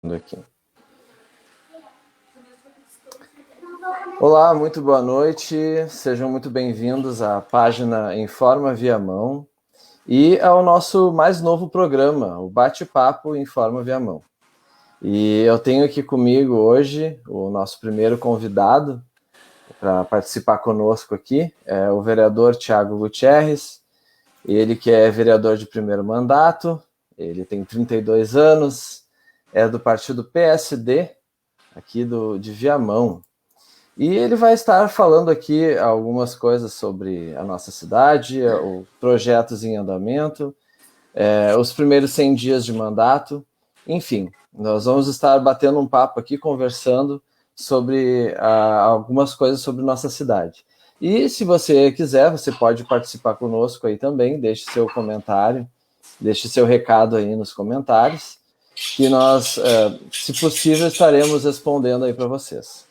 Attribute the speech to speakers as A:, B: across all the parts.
A: Aqui. Olá, muito boa noite, sejam muito bem-vindos à página Informa Viamão e ao nosso mais novo programa, o Bate-Papo Informa Viamão. E eu tenho aqui comigo hoje o nosso primeiro convidado para participar conosco aqui, é o vereador Thiago Gutierrez, ele que é vereador de primeiro mandato, ele tem 32 anos, é do partido PSD, aqui de Viamão. E ele vai estar falando aqui algumas coisas sobre a nossa cidade, projetos em andamento, os primeiros 100 dias de mandato, enfim, nós vamos estar batendo um papo aqui, conversando sobre algumas coisas sobre nossa cidade. E se você quiser, você pode participar conosco aí também, deixe seu comentário, deixe seu recado aí nos comentários, que nós, se possível, estaremos respondendo aí para vocês.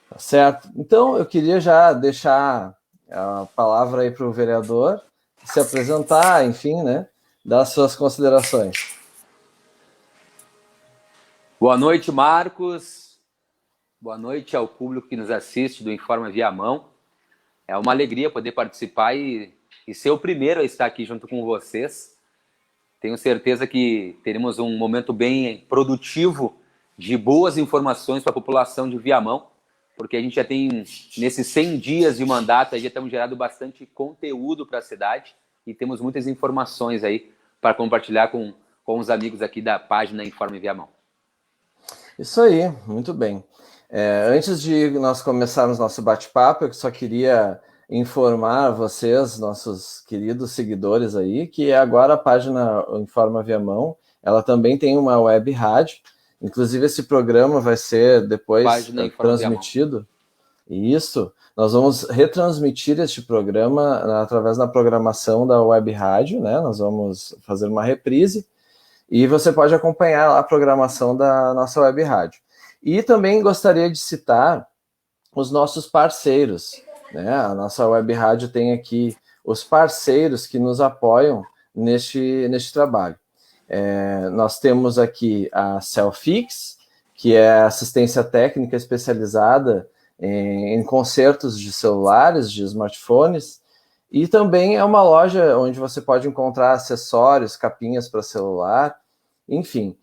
A: Tá certo? Então, eu queria já deixar a palavra aí para o vereador se apresentar, enfim, né, dar suas considerações.
B: Boa noite, Marcos. Boa noite ao público que nos assiste do Informa Viamão. É uma alegria poder participar e ser o primeiro a estar aqui junto com vocês. Tenho certeza que teremos um momento bem produtivo de boas informações para a população de Viamão, porque a gente já tem, nesses 100 dias de mandato, já estamos gerando bastante conteúdo para a cidade e temos muitas informações aí para compartilhar com os amigos aqui da página Informa Viamão.
A: Isso aí, muito bem. Antes de nós começarmos nosso bate-papo, eu só queria informar vocês, nossos queridos seguidores aí, que agora a página Informa Viamão, ela também tem uma web rádio. Inclusive, esse programa vai ser depois transmitido. Isso, nós vamos retransmitir este programa através da programação da web rádio, né? Nós vamos fazer uma reprise e você pode acompanhar a programação da nossa web rádio. E também gostaria de citar os nossos parceiros, né? A nossa web rádio tem aqui os parceiros que nos apoiam neste trabalho. Nós temos aqui a Cellfix, que é assistência técnica especializada em consertos de celulares, de smartphones, e também é uma loja onde você pode encontrar acessórios, capinhas para celular, enfim,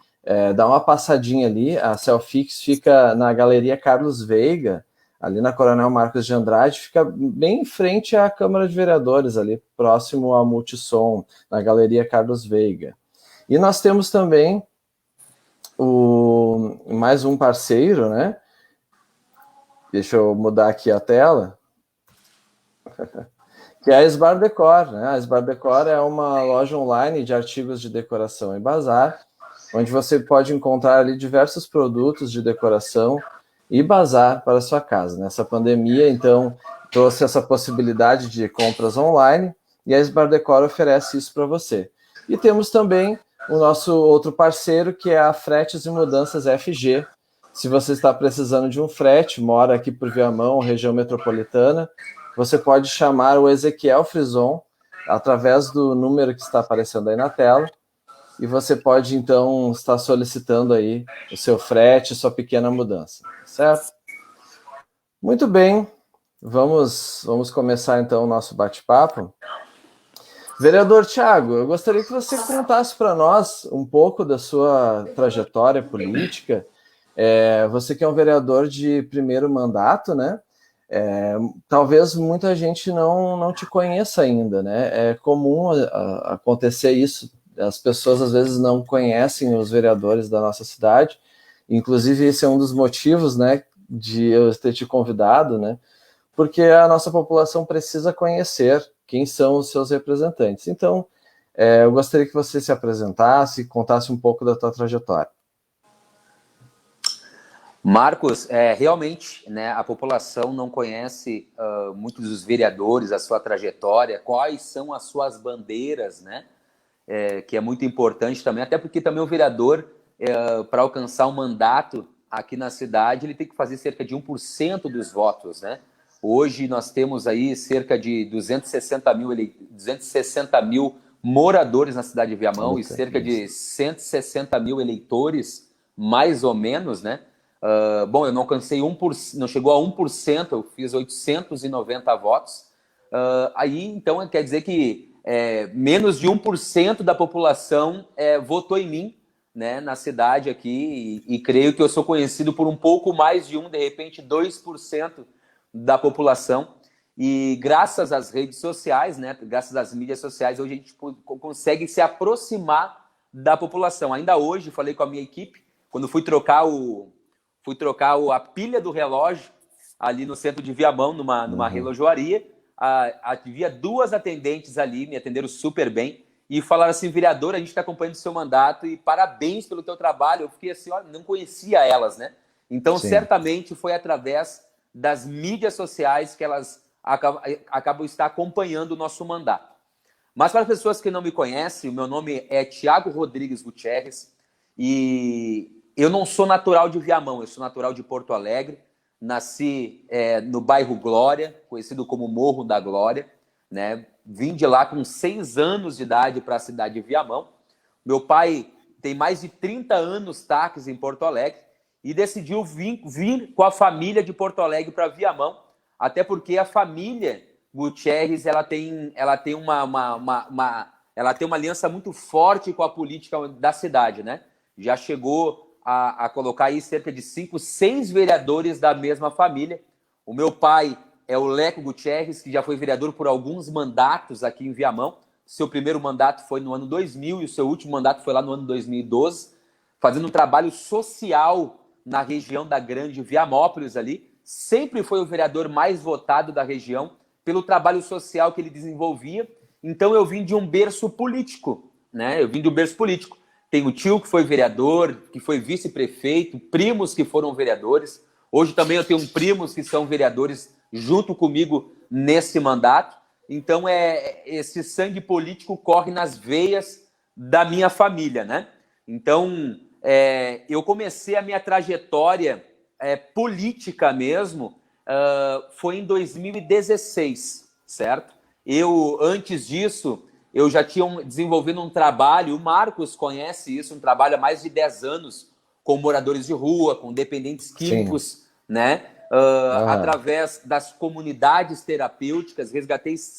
A: dá uma passadinha ali. A Cellfix fica na Galeria Carlos Veiga, ali na Coronel Marcos de Andrade, fica bem em frente à Câmara de Vereadores, ali próximo ao Multissom, na Galeria Carlos Veiga. E nós temos também mais um parceiro, né? Deixa eu mudar aqui a tela. Que é a Esbar Decor, né? A Esbar Decor é uma loja online de artigos de decoração e bazar, onde você pode encontrar ali diversos produtos de decoração e bazar para a sua casa. Nessa pandemia, então, trouxe essa possibilidade de compras online e a Esbar Decor oferece isso para você. E temos também o nosso outro parceiro, que é a Fretes e Mudanças FG. Se você está precisando de um frete, mora aqui por Viamão, região metropolitana, você pode chamar o Ezequiel Frison através do número que está aparecendo aí na tela, e você pode, então, estar solicitando aí o seu frete, sua pequena mudança, certo? Muito bem, vamos começar, então, o nosso bate-papo. Vereador Thiago, eu gostaria que você contasse para nós um pouco da sua trajetória política. Você que é um vereador de primeiro mandato, né? Talvez muita gente não te conheça ainda, né? É comum acontecer isso. As pessoas às vezes não conhecem os vereadores da nossa cidade. Inclusive, esse é um dos motivos, né, de eu ter te convidado, né? Porque a nossa população precisa conhecer quem são os seus representantes. Então, eu gostaria que você se apresentasse, contasse um pouco da tua trajetória.
B: Marcos, realmente, né, a população não conhece muitos dos vereadores, a sua trajetória, quais são as suas bandeiras, né, que é muito importante também, até porque também o vereador, para alcançar um mandato aqui na cidade, ele tem que fazer cerca de 1% dos votos, né? Hoje nós temos aí cerca de 260 mil moradores na cidade de Viamão e cerca de 160 mil eleitores mais ou menos, né? Bom, eu não alcancei 1%, não chegou a 1%, eu fiz 890 votos. Aí, então, quer dizer que menos de 1% da população votou em mim, né, na cidade aqui, e creio que eu sou conhecido por um pouco mais de de repente 2% da população. E graças às redes sociais, né, graças às mídias sociais, hoje a gente consegue se aproximar da população. Ainda hoje, falei com a minha equipe, quando fui trocar a pilha do relógio ali no centro de Viamão, numa relojoaria, havia 2 atendentes ali, me atenderam super bem, e falaram assim: vereador, a gente está acompanhando o seu mandato e parabéns pelo teu trabalho. Eu fiquei assim, olha, não conhecia elas, né? Então, sim, certamente foi através das mídias sociais que elas acabam estar acompanhando o nosso mandato. Mas para as pessoas que não me conhecem, o meu nome é Thiago Rodrigues Gutierrez e eu não sou natural de Viamão, eu sou natural de Porto Alegre. Nasci no bairro Glória, conhecido como Morro da Glória, né? Vim de lá com 6 anos de idade para a cidade de Viamão. Meu pai tem mais de 30 anos táxi em Porto Alegre e decidiu vir com a família de Porto Alegre para Viamão, até porque a família Gutierrez ela tem uma aliança muito forte com a política da cidade, né? Já chegou a colocar aí cerca de 5, 6 vereadores da mesma família. O meu pai é o Leco Gutierrez, que já foi vereador por alguns mandatos aqui em Viamão. Seu primeiro mandato foi no ano 2000 e o seu último mandato foi lá no ano 2012, fazendo um trabalho social na região da Grande Viamópolis ali. Sempre foi o vereador mais votado da região pelo trabalho social que ele desenvolvia. Então eu vim de um berço político, né? Tenho tio que foi vereador, que foi vice-prefeito, primos que foram vereadores. Hoje também eu tenho primos que são vereadores junto comigo nesse mandato. Então, esse sangue político corre nas veias da minha família, né? Então, eu comecei a minha trajetória política mesmo, foi em 2016, certo? Antes disso, eu já tinha desenvolvido um trabalho, o Marcos conhece isso, um trabalho há mais de 10 anos com moradores de rua, com dependentes químicos, sim, né? Através das comunidades terapêuticas,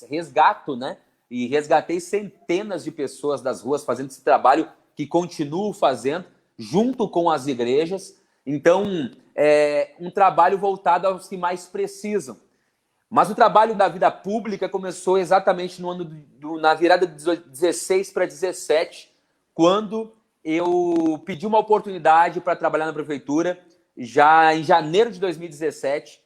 B: resgato, né? E resgatei centenas de pessoas das ruas fazendo esse trabalho que continuo fazendo junto com as igrejas. Então, um trabalho voltado aos que mais precisam. Mas o trabalho da vida pública começou exatamente na virada de 16 para 17, quando eu pedi uma oportunidade para trabalhar na prefeitura. Já em janeiro de 2017,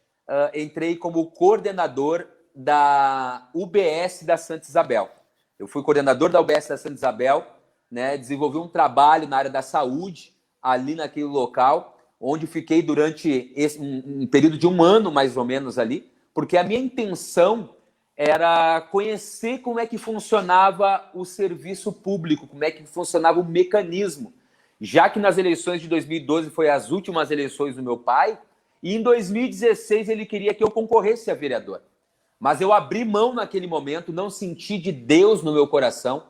B: entrei como coordenador da UBS da Santa Isabel. Eu fui coordenador da UBS da Santa Isabel, né, desenvolvi um trabalho na área da saúde ali naquele local, onde fiquei durante um período de 1 ano, mais ou menos, ali, porque a minha intenção era conhecer como é que funcionava o serviço público, como é que funcionava o mecanismo, já que nas eleições de 2012 foi as últimas eleições do meu pai, e em 2016 ele queria que eu concorresse a vereador. Mas eu abri mão naquele momento, não senti de Deus no meu coração,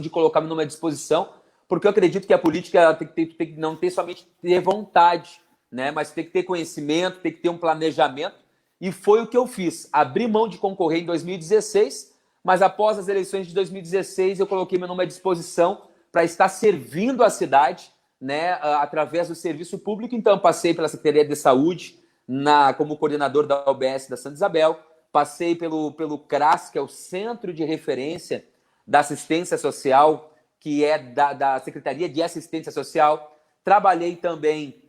B: de colocar-me numa disposição, porque eu acredito que a política ela tem que não ter somente ter vontade, né? Mas tem que ter conhecimento, tem que ter um planejamento, e foi o que eu fiz. Abri mão de concorrer em 2016, mas após as eleições de 2016 eu coloquei meu nome à disposição para estar servindo a cidade, né, através do serviço público. Então passei pela Secretaria de Saúde como coordenador da UBS da Santa Isabel, passei pelo CRAS, que é o Centro de Referência da Assistência Social, que é da Secretaria de Assistência Social. Trabalhei também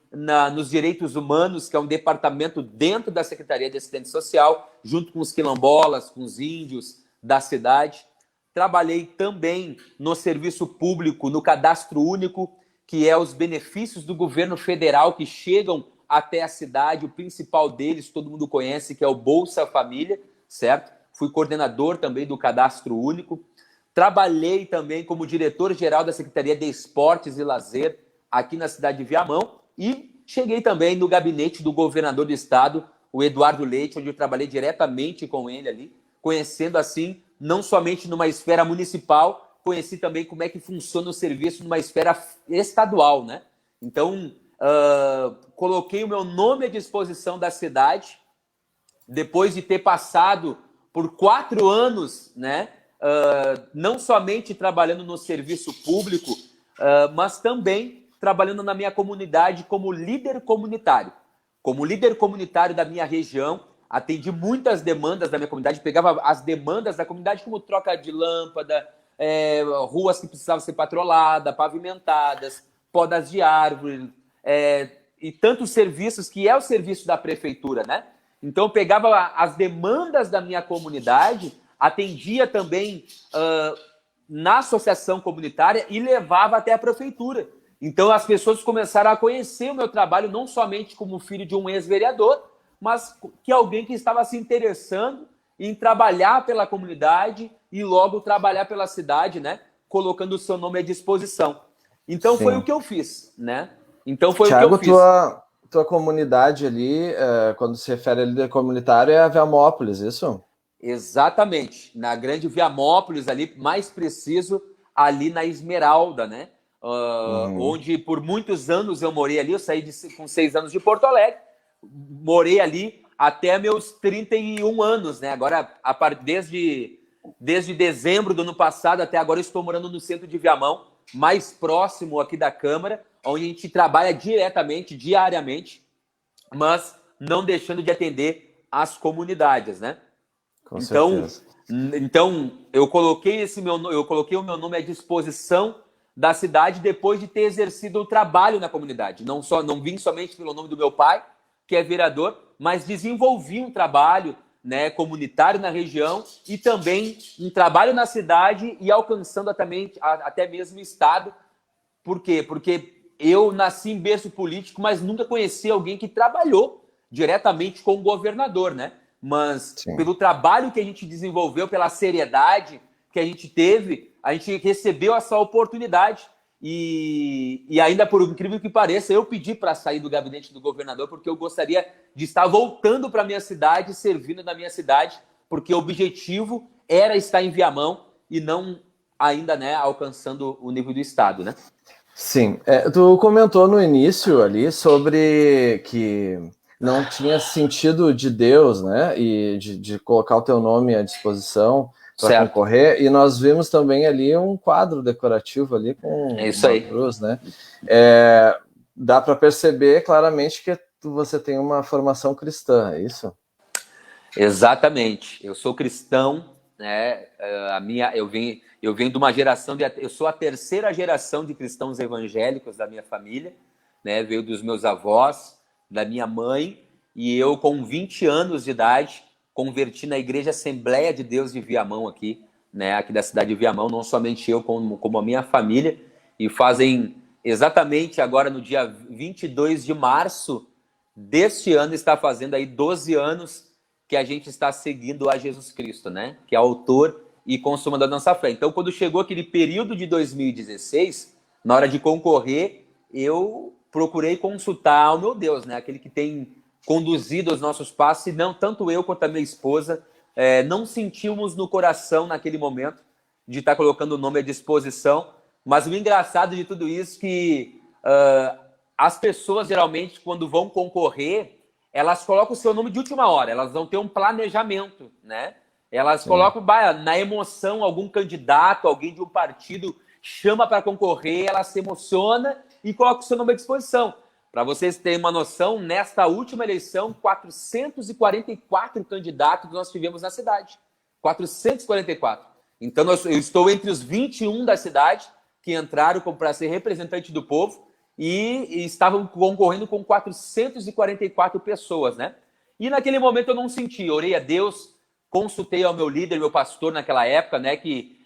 B: nos Direitos Humanos, que é um departamento dentro da Secretaria de Assistência Social, junto com os quilombolas, com os índios da cidade. Trabalhei também no serviço público, no Cadastro Único, que é os benefícios do governo federal que chegam até a cidade. O principal deles, todo mundo conhece, que é o Bolsa Família, certo? Fui coordenador também do Cadastro Único. Trabalhei também como diretor-geral da Secretaria de Esportes e Lazer aqui na cidade de Viamão e cheguei também no gabinete do governador do estado, o Eduardo Leite, onde eu trabalhei diretamente com ele ali, conhecendo assim, não somente numa esfera municipal, conheci também como é que funciona o serviço numa esfera estadual, né? Então, coloquei o meu nome à disposição da cidade, depois de ter passado por 4 anos, né? Não somente trabalhando no serviço público, mas também trabalhando na minha comunidade como líder comunitário. Como líder comunitário da minha região, atendi muitas demandas da minha comunidade, pegava as demandas da comunidade como troca de lâmpada, ruas que precisavam ser patroladas, pavimentadas, podas de árvore, e tantos serviços que é o serviço da prefeitura, né? Então eu pegava as demandas da minha comunidade, atendia também na associação comunitária e levava até a prefeitura. Então as pessoas começaram a conhecer o meu trabalho não somente como filho de um ex-vereador, mas que alguém que estava se interessando em trabalhar pela comunidade e logo trabalhar pela cidade, né? Colocando o seu nome à disposição. Então foi o que eu fiz, né? Então foi
A: Thiago,
B: o que eu fiz.
A: Tua comunidade ali, quando se refere a líder comunitário, é a Viamópolis, isso?
B: Exatamente. Na Grande Viamópolis, ali, mais preciso, ali na Esmeralda, né? Onde por muitos anos eu morei ali. Eu saí com 6 anos de Porto Alegre, morei ali até meus 31 anos, né? Agora, desde dezembro do ano passado até agora, eu estou morando no centro de Viamão, mais próximo aqui da Câmara, onde a gente trabalha diretamente, diariamente, mas não deixando de atender as comunidades, né?
A: Com certeza.
B: Então eu coloquei o meu nome à disposição da cidade depois de ter exercido o trabalho na comunidade. Não vim somente pelo nome do meu pai, que é vereador, mas desenvolvi um trabalho, né, comunitário na região e também um trabalho na cidade e alcançando até mesmo o estado. Por quê? Porque eu nasci em berço político, mas nunca conheci alguém que trabalhou diretamente com o governador, né? Mas pelo trabalho que a gente desenvolveu, pela seriedade que a gente teve, a gente recebeu essa oportunidade. E ainda, por incrível que pareça, eu pedi para sair do gabinete do governador porque eu gostaria de estar voltando para a minha cidade, servindo na minha cidade, porque o objetivo era estar em Viamão e não ainda, né, alcançando o nível do estado, né?
A: Sim, tu comentou no início ali sobre que não tinha sentido de Deus, né, e de colocar o teu nome à disposição para concorrer, e nós vimos também ali um quadro decorativo ali com uma cruz, né? Dá para perceber claramente que você tem uma formação cristã, é isso?
B: Exatamente. Eu sou cristão, né? Eu venho de uma geração eu sou a terceira geração de cristãos evangélicos da minha família, né? Veio dos meus avós, da minha mãe, e eu com 20 anos de idade converti na Igreja Assembleia de Deus de Viamão aqui, né? Aqui da cidade de Viamão, não somente eu, como a minha família, e fazem exatamente agora no dia 22 de março deste ano, está fazendo aí 12 anos que a gente está seguindo a Jesus Cristo, né? Que é autor e consumador da nossa fé. Então, quando chegou aquele período de 2016, na hora de concorrer, eu procurei consultar o meu Deus, né? Aquele que tem conduzido os nossos passos, e não tanto eu quanto a minha esposa não sentimos no coração naquele momento de estar colocando o nome à disposição. Mas o engraçado de tudo isso é que as pessoas geralmente, quando vão concorrer, elas colocam o seu nome de última hora, elas vão ter um planejamento, né? Elas colocam na emoção, algum candidato, alguém de um partido chama para concorrer, ela se emociona e coloca o seu nome à disposição. Para vocês terem uma noção, nesta última eleição, 444 candidatos nós tivemos na cidade. 444. Então, eu estou entre os 21 da cidade que entraram para ser representante do povo e estavam concorrendo com 444 pessoas, né? E naquele momento eu não senti, orei a Deus, consultei ao meu líder, meu pastor naquela época, né, que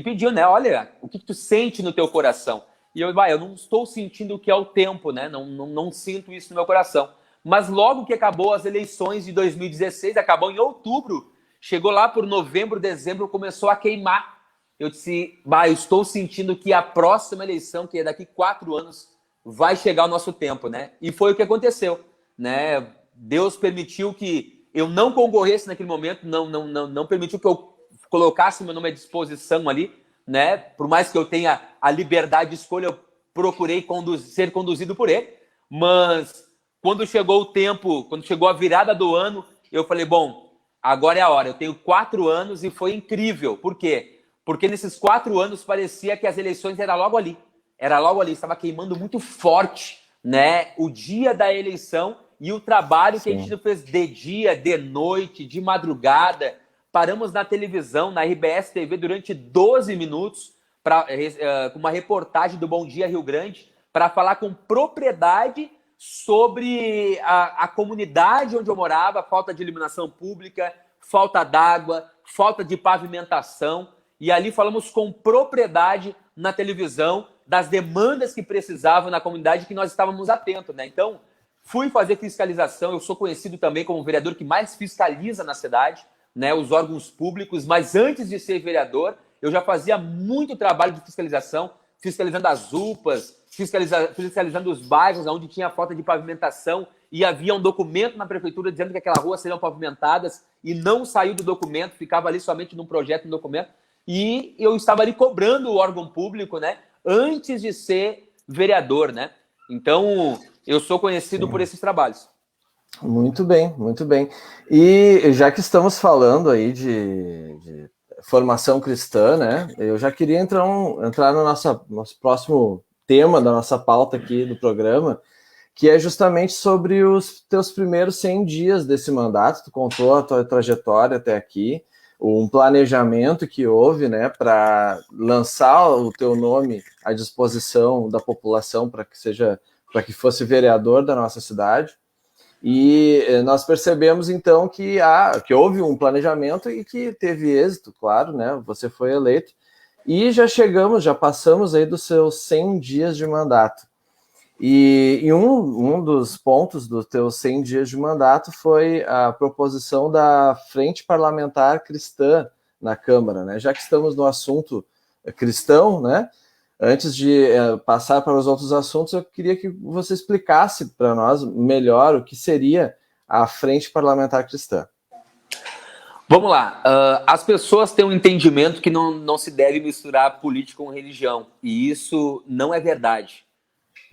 B: pediu, né, olha, o que tu sente no teu coração? E eu não estou sentindo o que é o tempo, né? Não sinto isso no meu coração. Mas logo que acabou as eleições de 2016, acabou em outubro, chegou lá por novembro, dezembro, começou a queimar. Eu disse, eu estou sentindo que a próxima eleição, que é daqui 4 anos, vai chegar o nosso tempo, né? E foi o que aconteceu, né? Deus permitiu que eu não concorresse naquele momento, não permitiu que eu colocasse meu nome à disposição ali, né? Por mais que eu tenha a liberdade de escolha, eu procurei ser conduzido por ele. Mas quando chegou o tempo, quando chegou a virada do ano, eu falei, bom, agora é a hora. Eu tenho 4 anos e foi incrível. Por quê? Porque nesses 4 anos parecia que as eleições eram logo ali. Era logo ali, estava queimando muito forte, né? O dia da eleição e o trabalho que a gente fez de dia, de noite, de madrugada. Paramos na televisão, na RBS TV, durante 12 minutos, com uma reportagem do Bom Dia Rio Grande, para falar com propriedade sobre a comunidade onde eu morava, falta de iluminação pública, falta d'água, falta de pavimentação. E ali falamos com propriedade na televisão das demandas que precisavam na comunidade, que nós estávamos atentos, né? Então, fui fazer fiscalização. Eu sou conhecido também como o vereador que mais fiscaliza na cidade, né, os órgãos públicos, mas antes de ser vereador, eu já fazia muito trabalho de fiscalização, fiscalizando as UPAs, fiscalizando os bairros onde tinha falta de pavimentação e havia um documento na prefeitura dizendo que aquela rua seriam pavimentadas e não saiu do documento, ficava ali somente num projeto, no documento, e eu estava ali cobrando o órgão público, né, antes de ser vereador, né? Então, eu sou conhecido por esses trabalhos.
A: Muito bem, muito bem. E já que estamos falando aí de formação cristã, né? Eu já queria entrar no nosso próximo tema da nossa pauta aqui do programa, que é justamente sobre os teus primeiros 100 dias desse mandato. Tu contou a tua trajetória até aqui, um planejamento que houve, né, para lançar o teu nome à disposição da população para que fosse vereador da nossa cidade. E nós percebemos, então, que houve um planejamento e que teve êxito, claro, né? Você foi eleito. E já passamos aí dos seus 100 dias de mandato. E um dos pontos dos teus 100 dias de mandato foi a proposição da Frente Parlamentar Cristã na Câmara, né? Já que estamos no assunto cristão, né? Antes de passar para os outros assuntos, eu queria que você explicasse para nós melhor o que seria a Frente Parlamentar Cristã.
B: Vamos lá. As pessoas têm um entendimento que não se deve misturar política com religião. E isso não é verdade.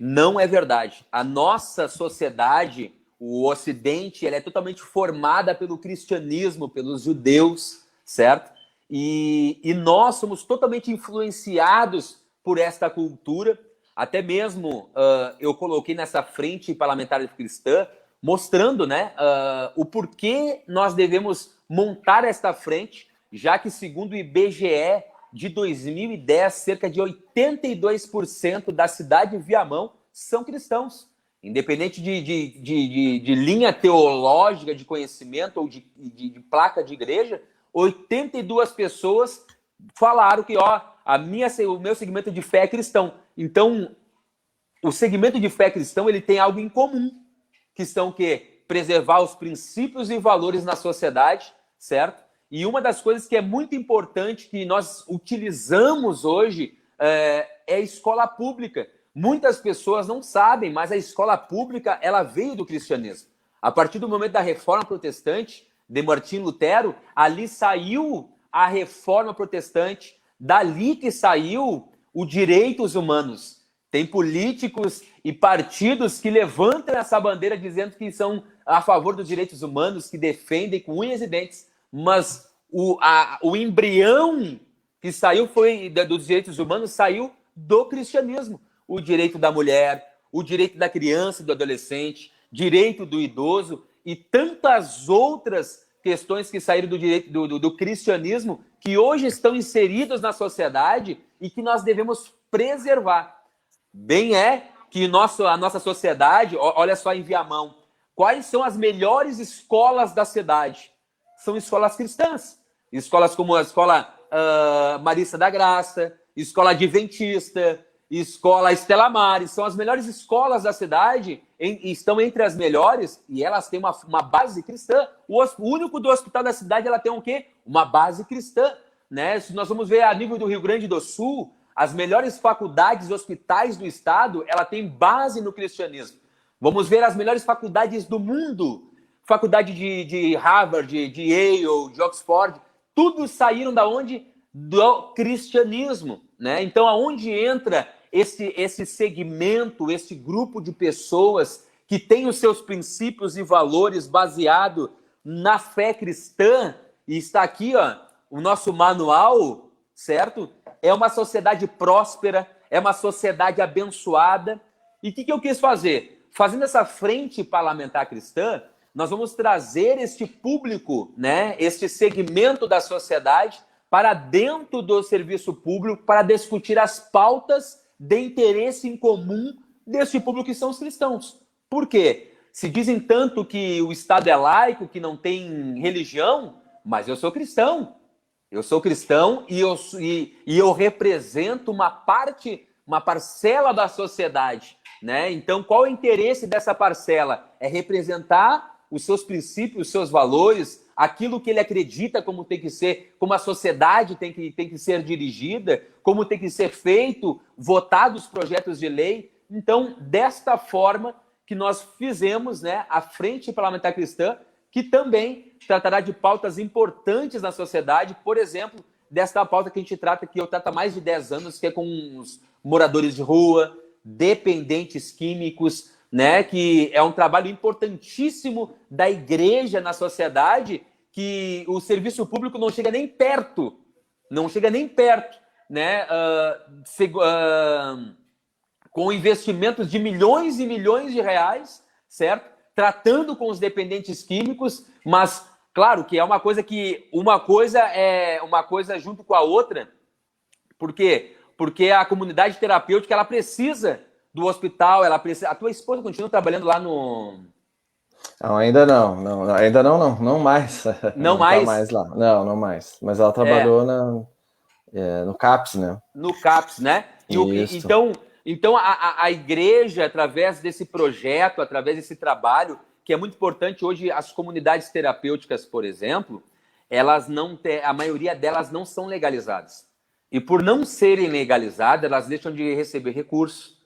B: Não é verdade. A nossa sociedade, o Ocidente, ela é totalmente formada pelo cristianismo, pelos judeus, certo? E nós somos totalmente influenciados por esta cultura. Até mesmo eu coloquei nessa Frente Parlamentar Cristã, mostrando, né, o porquê nós devemos montar esta frente, já que, segundo o IBGE de 2010, cerca de 82% da cidade de Viamão são cristãos. Independente de linha teológica, de conhecimento ou de placa de igreja, 82 pessoas falaram que o meu segmento de fé é cristão. Então, o segmento de fé cristão, ele tem algo em comum, que são preservar os princípios e valores na sociedade, certo? E uma das coisas que é muito importante que nós utilizamos hoje é a escola pública. Muitas pessoas não sabem, mas a escola pública, ela veio do cristianismo. A partir do momento da Reforma Protestante, de Martinho Lutero, ali saiu a Reforma Protestante, dali que saiu os direitos humanos. Tem políticos e partidos que levantam essa bandeira dizendo que são a favor dos direitos humanos, que defendem com unhas e dentes, mas o embrião que saiu dos direitos humanos saiu do cristianismo. O direito da mulher, o direito da criança e do adolescente, direito do idoso e tantas outras questões que saíram do direito do cristianismo, que hoje estão inseridos na sociedade e que nós devemos preservar. Bem é que a nossa sociedade, olha só em Viamão, quais são as melhores escolas da cidade? São escolas cristãs. Escolas como a Escola Marista da Graça, Escola Adventista, Escola Estela Maris, são as melhores escolas da cidade, estão entre as melhores, e elas têm uma base cristã. O único do hospital da cidade, ela tem o quê? Uma base cristã, né? Se nós vamos ver a nível do Rio Grande do Sul, as melhores faculdades e hospitais do estado, ela tem base no cristianismo. Vamos ver as melhores faculdades do mundo, faculdade de Harvard, de Yale, de Oxford, tudo saíram da onde? do cristianismo, né? Então, aonde entra esse segmento, esse grupo de pessoas que tem os seus princípios e valores baseado na fé cristã, e está aqui, ó, o nosso manual, certo? É uma sociedade próspera, é uma sociedade abençoada. E o que eu quis fazer? Fazendo essa frente parlamentar cristã, nós vamos trazer este público, né, este segmento da sociedade para dentro do serviço público para discutir as pautas de interesse em comum deste público que são os cristãos. Por quê? Se dizem tanto que o Estado é laico, que não tem religião, mas eu sou cristão. Eu sou cristão e eu represento uma parcela da sociedade, né? Então, qual é o interesse dessa parcela? É representar os seus princípios, os seus valores, aquilo que ele acredita como tem que ser, como a sociedade tem que ser dirigida, como tem que ser feito, votados projetos de lei. Então, desta forma que nós fizemos, né, a Frente Parlamentar Cristã, que também tratará de pautas importantes na sociedade, por exemplo, desta pauta que a gente trata, que eu trato há mais de 10 anos, que é com os moradores de rua, dependentes químicos, né, que é um trabalho importantíssimo da igreja na sociedade, que o serviço público não chega nem perto, né, com investimentos de milhões e milhões de reais, certo? Tratando com os dependentes químicos, mas, claro, que é uma coisa é uma coisa junto com a outra. Por quê? Porque a comunidade terapêutica, ela precisa do hospital, ela precisa... A tua esposa continua trabalhando lá no...
A: Não, ainda não mais.
B: Não mais?
A: Tá mais lá. Não mais. Mas ela trabalhou no CAPS, né?
B: No CAPS, né? Então a igreja, através desse projeto, através desse trabalho, que é muito importante hoje, as comunidades terapêuticas, por exemplo, a maioria delas não são legalizadas. E por não serem legalizadas, elas deixam de receber recursos,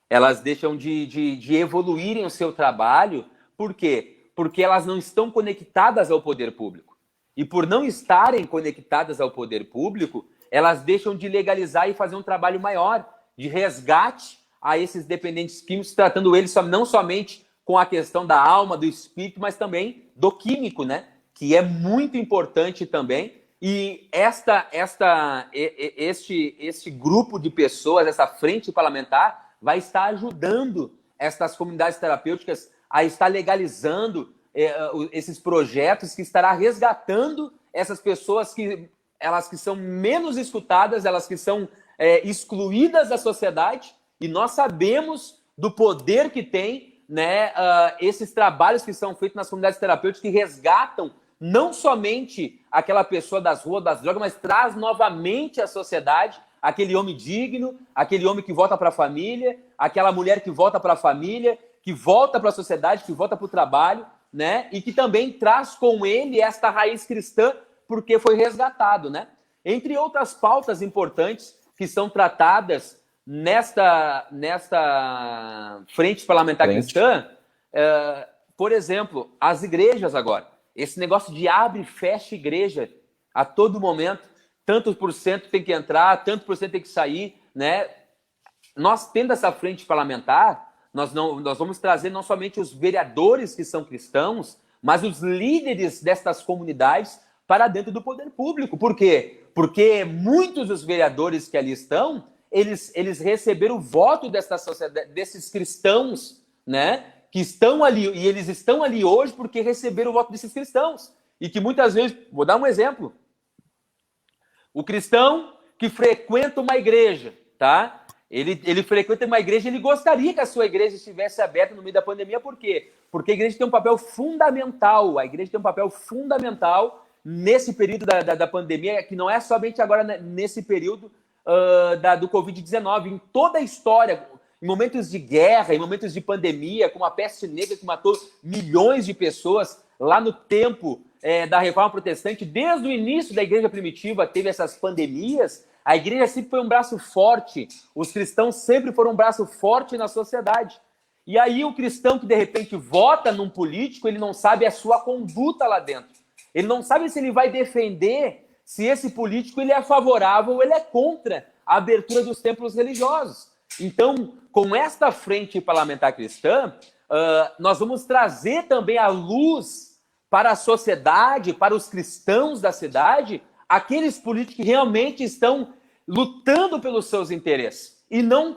B: elas deixam de evoluírem o seu trabalho. Por quê? Porque elas não estão conectadas ao poder público. E por não estarem conectadas ao poder público, elas deixam de legalizar e fazer um trabalho maior, de resgate a esses dependentes químicos, tratando eles não somente com a questão da alma, do espírito, mas também do químico, né? Que é muito importante também. E este grupo de pessoas, essa frente parlamentar, vai estar ajudando estas comunidades terapêuticas a estar legalizando esses projetos, que estará resgatando essas pessoas que são menos escutadas, elas que são excluídas da sociedade, e nós sabemos do poder que tem, né, esses trabalhos que são feitos nas comunidades terapêuticas, que resgatam não somente aquela pessoa das ruas, das drogas, mas traz novamente à sociedade aquele homem digno, aquele homem que volta para a família, aquela mulher que volta para a família, que volta para a sociedade, que volta para o trabalho, né, e que também traz com ele esta raiz cristã, porque foi resgatado, né? Entre outras pautas importantes que são tratadas nesta frente parlamentar cristã, por exemplo, as igrejas agora. Esse negócio de abre e fecha igreja a todo momento, tantos por cento tem que entrar, tanto por cento tem que sair, né? Nós, tendo essa frente parlamentar, nós vamos trazer não somente os vereadores que são cristãos, mas os líderes destas comunidades para dentro do poder público. Por quê? Porque muitos dos vereadores que ali estão, eles receberam o voto dessa sociedade, desses cristãos, né, que estão ali, e eles estão ali hoje porque receberam o voto desses cristãos. E que muitas vezes, vou dar um exemplo, o cristão que frequenta uma igreja, tá? Ele frequenta uma igreja, ele gostaria que a sua igreja estivesse aberta no meio da pandemia. Por quê? Porque a igreja tem um papel fundamental, nesse período da pandemia, que não é somente agora nesse período do Covid-19, em toda a história, em momentos de guerra, em momentos de pandemia, como a peste negra que matou milhões de pessoas, lá no tempo da Reforma Protestante, desde o início da igreja primitiva teve essas pandemias. A igreja sempre foi um braço forte, os cristãos sempre foram um braço forte na sociedade. E aí o cristão que de repente vota num político, ele não sabe a sua conduta lá dentro. Ele não sabe se ele vai defender se esse político ele é favorável ou ele é contra a abertura dos templos religiosos. Então, com esta frente parlamentar cristã, nós vamos trazer também a luz para a sociedade, para os cristãos da cidade, aqueles políticos que realmente estão lutando pelos seus interesses. E não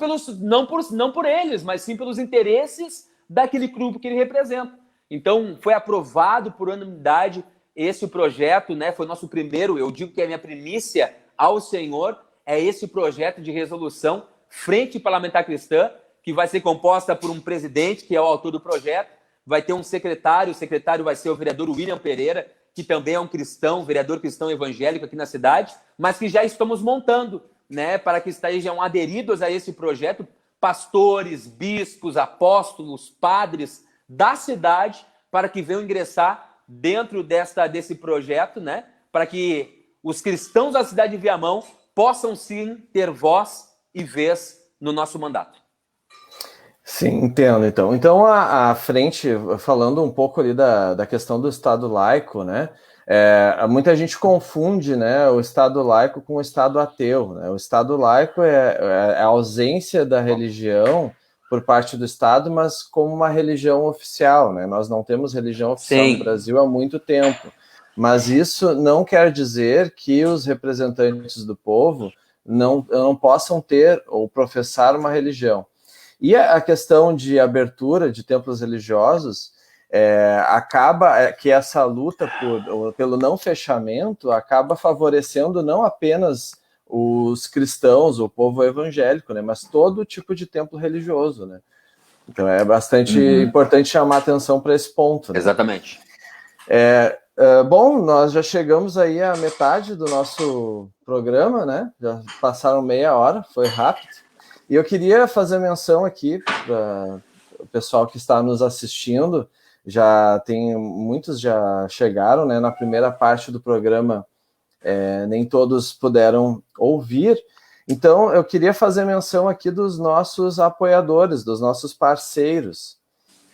B: por eles, mas sim pelos interesses daquele grupo que ele representa. Então, foi aprovado por unanimidade esse projeto, né? Foi nosso primeiro, eu digo que é a minha primícia ao Senhor, é esse projeto de resolução, Frente Parlamentar Cristã, que vai ser composta por um presidente, que é o autor do projeto, vai ter um secretário, o secretário vai ser o vereador William Pereira, que também é um cristão, vereador cristão evangélico aqui na cidade, mas que já estamos montando, né, para que estejam aderidos a esse projeto pastores, bispos, apóstolos, padres da cidade, para que venham ingressar dentro desse projeto, né, para que os cristãos da cidade de Viamão possam sim ter voz e vez no nosso mandato.
A: Sim, entendo, então. Então, a frente, falando um pouco ali da questão do Estado laico, né? Muita gente confunde, né, o Estado laico com o Estado ateu, né? O Estado laico é a ausência da religião por parte do Estado, mas como uma religião oficial, né? Nós não temos religião oficial no Brasil há muito tempo. Mas isso não quer dizer que os representantes do povo não possam ter ou professar uma religião. E a questão de abertura de templos religiosos acaba que essa luta pelo não fechamento acaba favorecendo não apenas os cristãos, o povo evangélico, né, mas todo tipo de templo religioso, né? Então é bastante importante chamar atenção para esse ponto, né?
B: Exatamente.
A: Bom, nós já chegamos aí à metade do nosso programa, né? Já passaram meia hora, foi rápido. E eu queria fazer menção aqui para o pessoal que está nos assistindo. Muitos já chegaram, né? Na primeira parte do programa, nem todos puderam ouvir. Então, eu queria fazer menção aqui dos nossos apoiadores, dos nossos parceiros.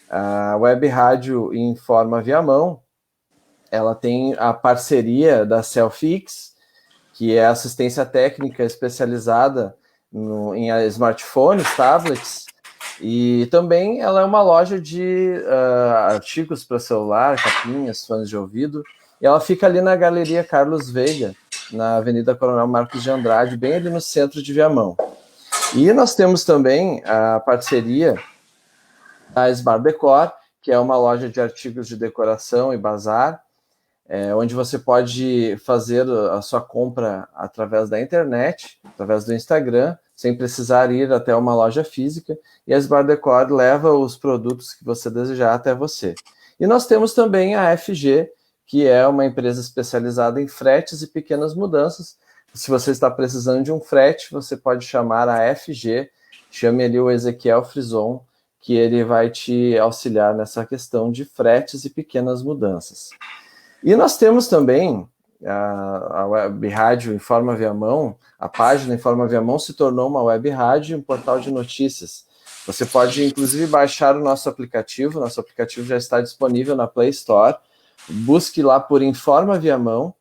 A: A Web Rádio Informa Viamão, ela tem a parceria da Selfix, que é assistência técnica especializada em smartphones, tablets, e também ela é uma loja de artigos para celular, capinhas, fones de ouvido, e ela fica ali na Galeria Carlos Veiga, na Avenida Coronel Marcos de Andrade, bem ali no centro de Viamão. E nós temos também a parceria da Esbar Decor, que é uma loja de artigos de decoração e bazar, onde você pode fazer a sua compra através da internet, através do Instagram, sem precisar ir até uma loja física, e a Esbar Decor leva os produtos que você desejar até você. E nós temos também a FG, que é uma empresa especializada em fretes e pequenas mudanças. Se você está precisando de um frete, você pode chamar a FG, chame ali o Ezequiel Frison, que ele vai te auxiliar nessa questão de fretes e pequenas mudanças. E nós temos também a Web Rádio Informa Viamão. A página Informa Viamão se tornou uma web rádio e um portal de notícias. Você pode, inclusive, baixar o nosso aplicativo. Nosso aplicativo já está disponível na Play Store. Busque lá por Informa Viamão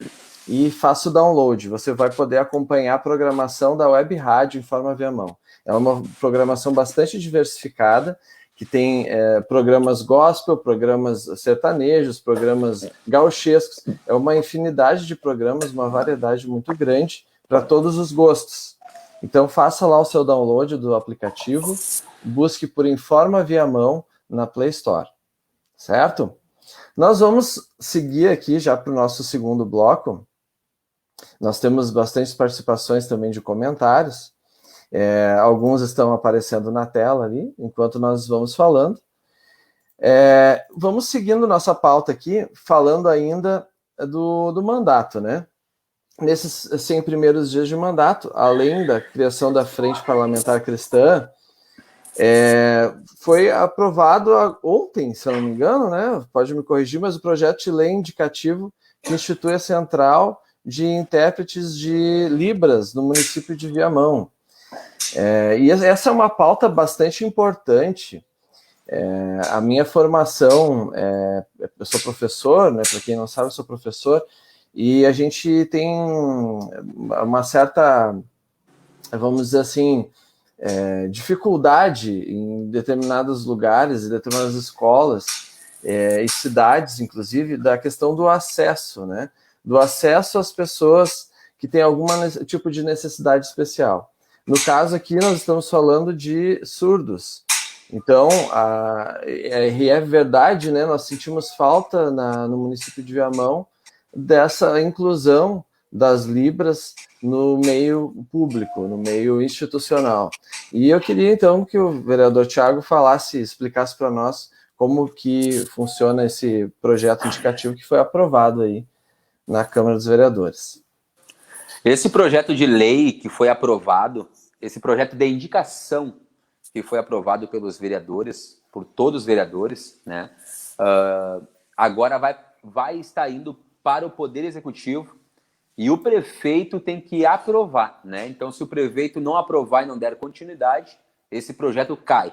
A: e faça o download. Você vai poder acompanhar a programação da Web Rádio Informa Viamão. É uma programação bastante diversificada, que tem programas gospel, programas sertanejos, programas gauchescos. É uma infinidade de programas, uma variedade muito grande para todos os gostos. Então, faça lá o seu download do aplicativo, busque por Informa Viamão na Play Store, certo? Nós vamos seguir aqui já para o nosso segundo bloco. Nós temos bastantes participações também de comentários. Alguns estão aparecendo na tela ali, enquanto nós vamos falando. Vamos seguindo nossa pauta aqui, falando ainda do mandato, né? Nesses 100 primeiros dias de mandato, além da criação da Frente Parlamentar Cristã, foi aprovado ontem, se eu não me engano, né? Pode me corrigir, mas o projeto de lei indicativo que institui a Central de Intérpretes de Libras no município de Viamão. E essa é uma pauta bastante importante. A minha formação, eu sou professor, né? Para quem não sabe, eu sou professor, e a gente tem uma certa, vamos dizer assim, dificuldade em determinados lugares, em determinadas escolas e cidades, inclusive, da questão do acesso, né? Do acesso às pessoas que têm algum tipo de necessidade especial. No caso aqui, nós estamos falando de surdos. Então, é verdade, né? Nós sentimos falta no município de Viamão dessa inclusão das Libras no meio público, no meio institucional. E eu queria, então, que o vereador Thiago explicasse para nós como que funciona esse projeto indicativo que foi aprovado aí na Câmara dos Vereadores.
B: Esse projeto de lei que foi aprovado, esse projeto de indicação que foi aprovado pelos vereadores, por todos os vereadores, né? Agora vai estar indo para o Poder Executivo e o prefeito tem que aprovar, né? Então, se o prefeito não aprovar e não der continuidade, esse projeto cai.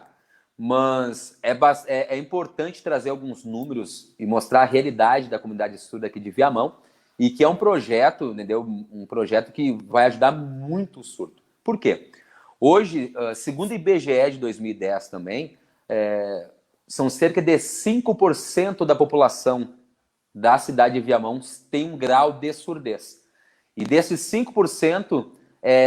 B: Mas é importante trazer alguns números e mostrar a realidade da comunidade surda aqui de Viamão e que é um projeto, entendeu? Um projeto que vai ajudar muito o surdo. Por quê? Hoje, segundo o IBGE de 2010 também, são cerca de 5% da população da cidade de Viamão tem um grau de surdez. E desses 5%,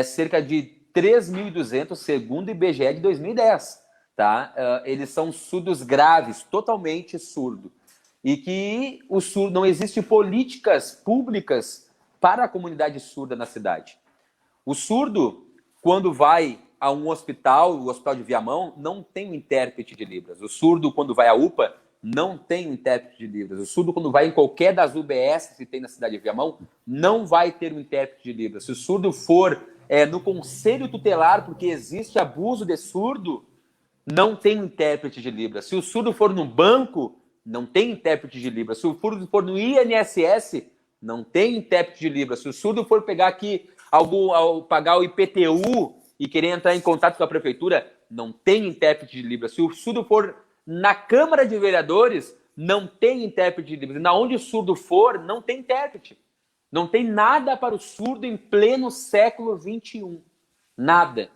B: cerca de 3.200, segundo o IBGE de 2010. Tá? Eles são surdos graves, totalmente surdo. E que o surdo, não existe políticas públicas para a comunidade surda na cidade. O surdo, quando vai a um hospital, o Hospital de Viamão, não tem um intérprete de Libras. O surdo, quando vai à UPA, não tem um intérprete de Libras. O surdo, quando vai em qualquer das UBS que tem na cidade de Viamão, não vai ter um intérprete de Libras. Se o surdo for no conselho tutelar, porque existe abuso de surdo, não tem um intérprete de Libras. Se o surdo for no banco, não tem intérprete de Libras. Se o surdo for no INSS, não tem intérprete de Libras. Se o surdo for pegar aqui pagar o IPTU e querer entrar em contato com a prefeitura, não tem intérprete de Libras. Se o surdo for na Câmara de Vereadores, não tem intérprete de Libras. Na onde o surdo for, não tem intérprete. Não tem nada para o surdo em pleno século XXI. Nada.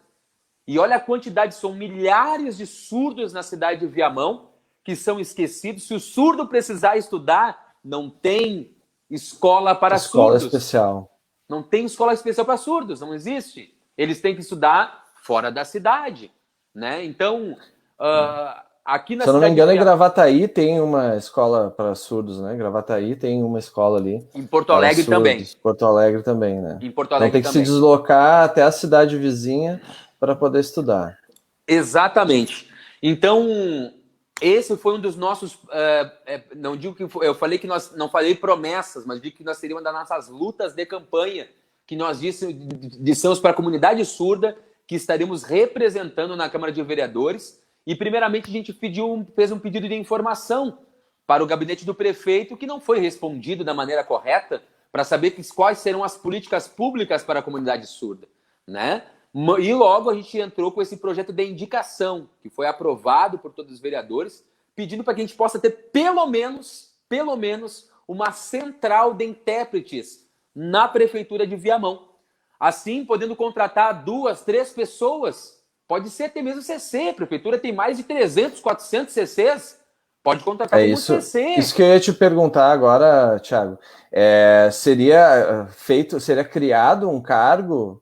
B: E olha a quantidade, são milhares de surdos na cidade de Viamão que são esquecidos. Se o surdo precisar estudar, não tem escola para surdos.
A: Escola especial.
B: Não tem escola especial para surdos, não existe. Eles têm que estudar fora da cidade, né? Então, aqui na cidade...
A: Se eu não me engano, em Gravataí tem uma escola para surdos, né? Gravataí tem uma escola ali.
B: Em Porto Alegre também.
A: Porto Alegre também, né?
B: Em Porto Alegre
A: então tem que se deslocar até a cidade vizinha para poder estudar.
B: Exatamente. Então, esse foi um dos nossos... não digo que eu falei que nós... Não falei promessas, mas digo que nós seria uma das nossas lutas de campanha que nós dissemos para a comunidade surda que estaríamos representando na Câmara de Vereadores. E, primeiramente, a gente fez um pedido de informação para o gabinete do prefeito que não foi respondido da maneira correta para saber quais serão as políticas públicas para a comunidade surda, né? E logo a gente entrou com esse projeto de indicação, que foi aprovado por todos os vereadores, pedindo para que a gente possa ter pelo menos, uma central de intérpretes na prefeitura de Viamão. Assim, podendo contratar 2, 3 pessoas, pode ser até mesmo CC, a prefeitura tem mais de 300, 400 CCs, pode contratar como CC.
A: Isso que eu ia te perguntar agora, Thiago, seria criado um cargo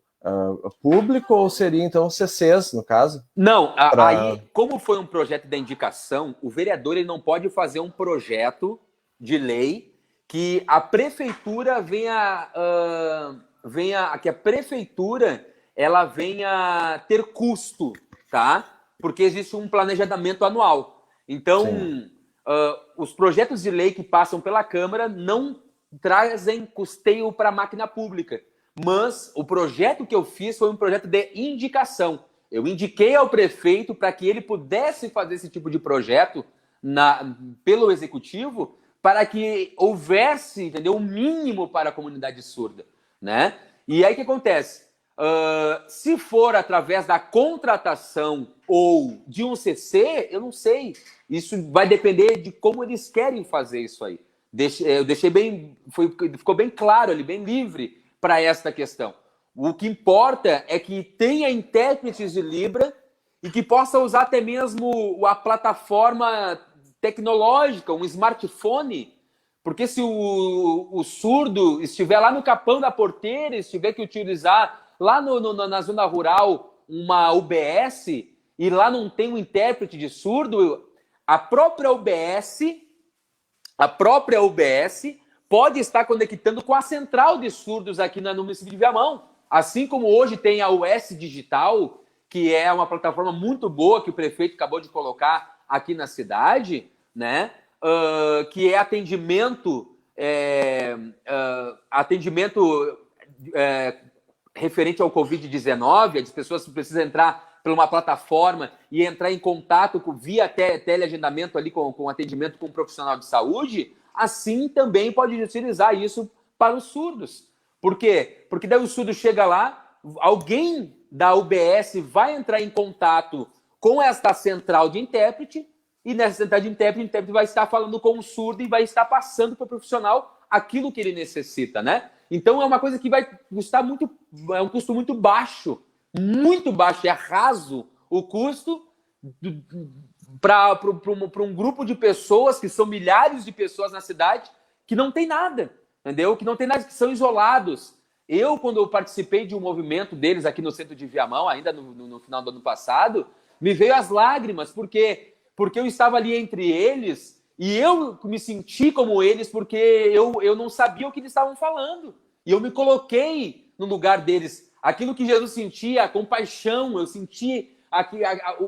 A: público ou seria então CCs, no caso?
B: Não, aí, como foi um projeto da indicação, o vereador ele não pode fazer um projeto de lei que a prefeitura que a prefeitura ela venha ter custo, tá? Porque existe um planejamento anual. Então, os projetos de lei que passam pela Câmara não trazem custeio para a máquina pública. Mas o projeto que eu fiz foi um projeto de indicação. Eu indiquei ao prefeito para que ele pudesse fazer esse tipo de projeto pelo executivo para que houvesse, entendeu, um mínimo para a comunidade surda, né? E aí o que acontece? Se for através da contratação ou de um CC, eu não sei. Isso vai depender de como eles querem fazer isso aí, eu deixei bem, ficou bem claro ali, bem livre para esta questão. O que importa é que tenha intérpretes de Libra e que possa usar até mesmo a plataforma tecnológica, um smartphone, porque se o surdo estiver lá no capão da porteira, estiver que utilizar lá na zona rural uma UBS e lá não tem um intérprete de surdo, a própria UBS pode estar conectando com a central de surdos aqui no município de Viamão. Assim como hoje tem a US Digital, que é uma plataforma muito boa que o prefeito acabou de colocar aqui na cidade, né? Que é atendimento referente ao Covid-19, as pessoas precisam entrar por uma plataforma e entrar em contato via teleagendamento ali com atendimento com um profissional de saúde, assim também pode utilizar isso para os surdos. Por quê? Porque daí o surdo chega lá, alguém da UBS vai entrar em contato com esta central de intérprete, e nessa central de intérprete, o intérprete vai estar falando com o surdo e vai estar passando para o profissional aquilo que ele necessita, né? Então é uma coisa que vai custar é um custo muito baixo, é raso o custo para um grupo de pessoas, que são milhares de pessoas na cidade, que não tem nada, entendeu? Que não tem nada, que são isolados. Quando eu participei de um movimento deles aqui no centro de Viamão, ainda no final do ano passado, me veio as lágrimas, porque eu estava ali entre eles e eu me senti como eles, porque eu não sabia o que eles estavam falando. E eu me coloquei no lugar deles. Aquilo que Jesus sentia, a compaixão, eu senti...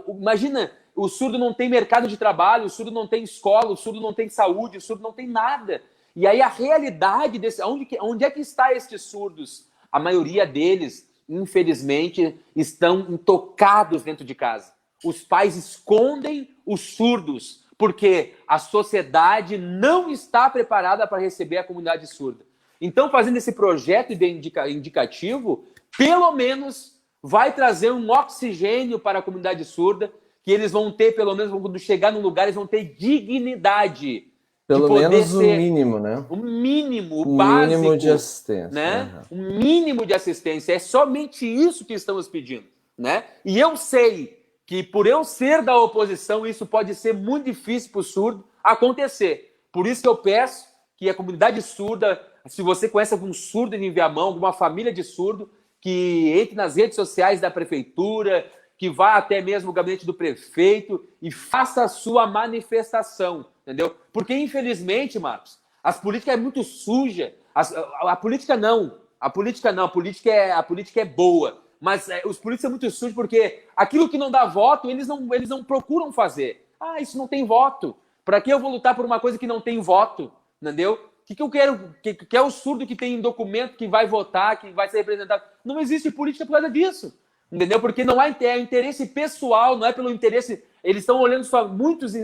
B: Imagina, o surdo não tem mercado de trabalho, o surdo não tem escola, o surdo não tem saúde, o surdo não tem nada. E aí a realidade desse... Onde é que está estes surdos? A maioria deles, infelizmente, estão intocados dentro de casa. Os pais escondem os surdos, porque a sociedade não está preparada para receber a comunidade surda. Então, fazendo esse projeto indicativo, pelo menos vai trazer um oxigênio para a comunidade surda, que eles vão ter, pelo menos, quando chegar no lugar, eles vão ter dignidade.
A: Pelo menos o mínimo, né?
B: O mínimo, o básico. O mínimo
A: de assistência.
B: Né? O mínimo de assistência. É somente isso que estamos pedindo, né? E eu sei que, por eu ser da oposição, isso pode ser muito difícil para o surdo acontecer. Por isso que eu peço que a comunidade surda, se você conhece algum surdo em Viamão, alguma família de surdo, que entre nas redes sociais da prefeitura, que vá até mesmo o gabinete do prefeito e faça a sua manifestação, entendeu? Porque, infelizmente, Marcos, as políticas é muito suja. A política não. A política é boa. Mas os políticos são muito sujos porque aquilo que não dá voto, eles não procuram fazer. Isso não tem voto. Para que eu vou lutar por uma coisa que não tem voto? Entendeu? O que eu quero? Que é o surdo que tem documento, que vai votar, que vai ser representado. Não existe política por causa disso. Entendeu? Porque não há interesse pessoal, não é pelo interesse... Eles estão olhando só... Muitos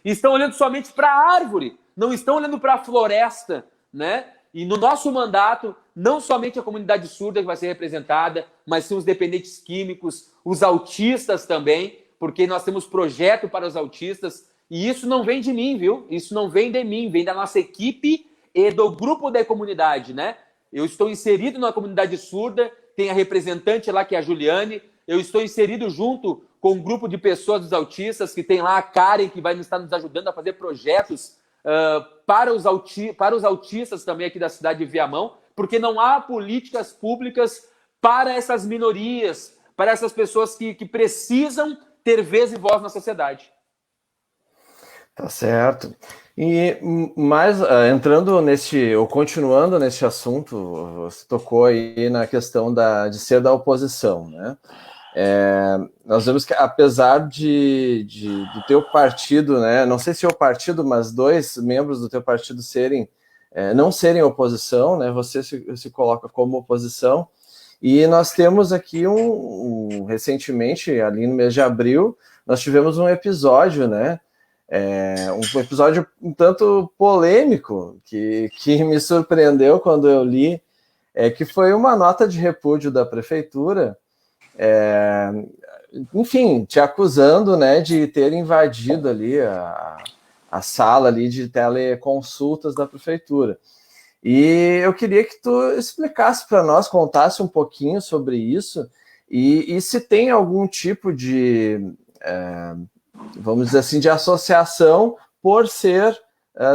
B: estão olhando somente para a árvore, não estão olhando para a floresta, né? E no nosso mandato, não somente a comunidade surda que vai ser representada, mas sim os dependentes químicos, os autistas também, porque nós temos projeto para os autistas, e isso não vem de mim, viu? Isso não vem de mim, vem da nossa equipe e do grupo da comunidade, né? Eu estou inserido na comunidade surda, tem a representante lá, que é a Juliane, eu estou inserido junto com um grupo de pessoas dos autistas, que tem lá a Karen, que vai estar nos ajudando a fazer projetos para os autistas também aqui da cidade de Viamão, porque não há políticas públicas para essas minorias, para essas pessoas que precisam ter vez e voz na sociedade.
A: Tá certo. E mais entrando ou continuando nesse assunto, você tocou aí na questão de ser da oposição, né? Nós vemos que, apesar do teu partido, né, não sei se é o partido, mas 2 membros do teu partido não serem oposição, né, você se coloca como oposição, e nós temos aqui recentemente, ali no mês de abril, nós tivemos um episódio, né, um episódio um tanto polêmico, que me surpreendeu quando eu li, que foi uma nota de repúdio da prefeitura, enfim, te acusando, né, de ter invadido ali a sala ali de teleconsultas da prefeitura. E eu queria que tu explicasse para nós, contasse um pouquinho sobre isso e se tem algum tipo de, vamos dizer assim, de associação por ser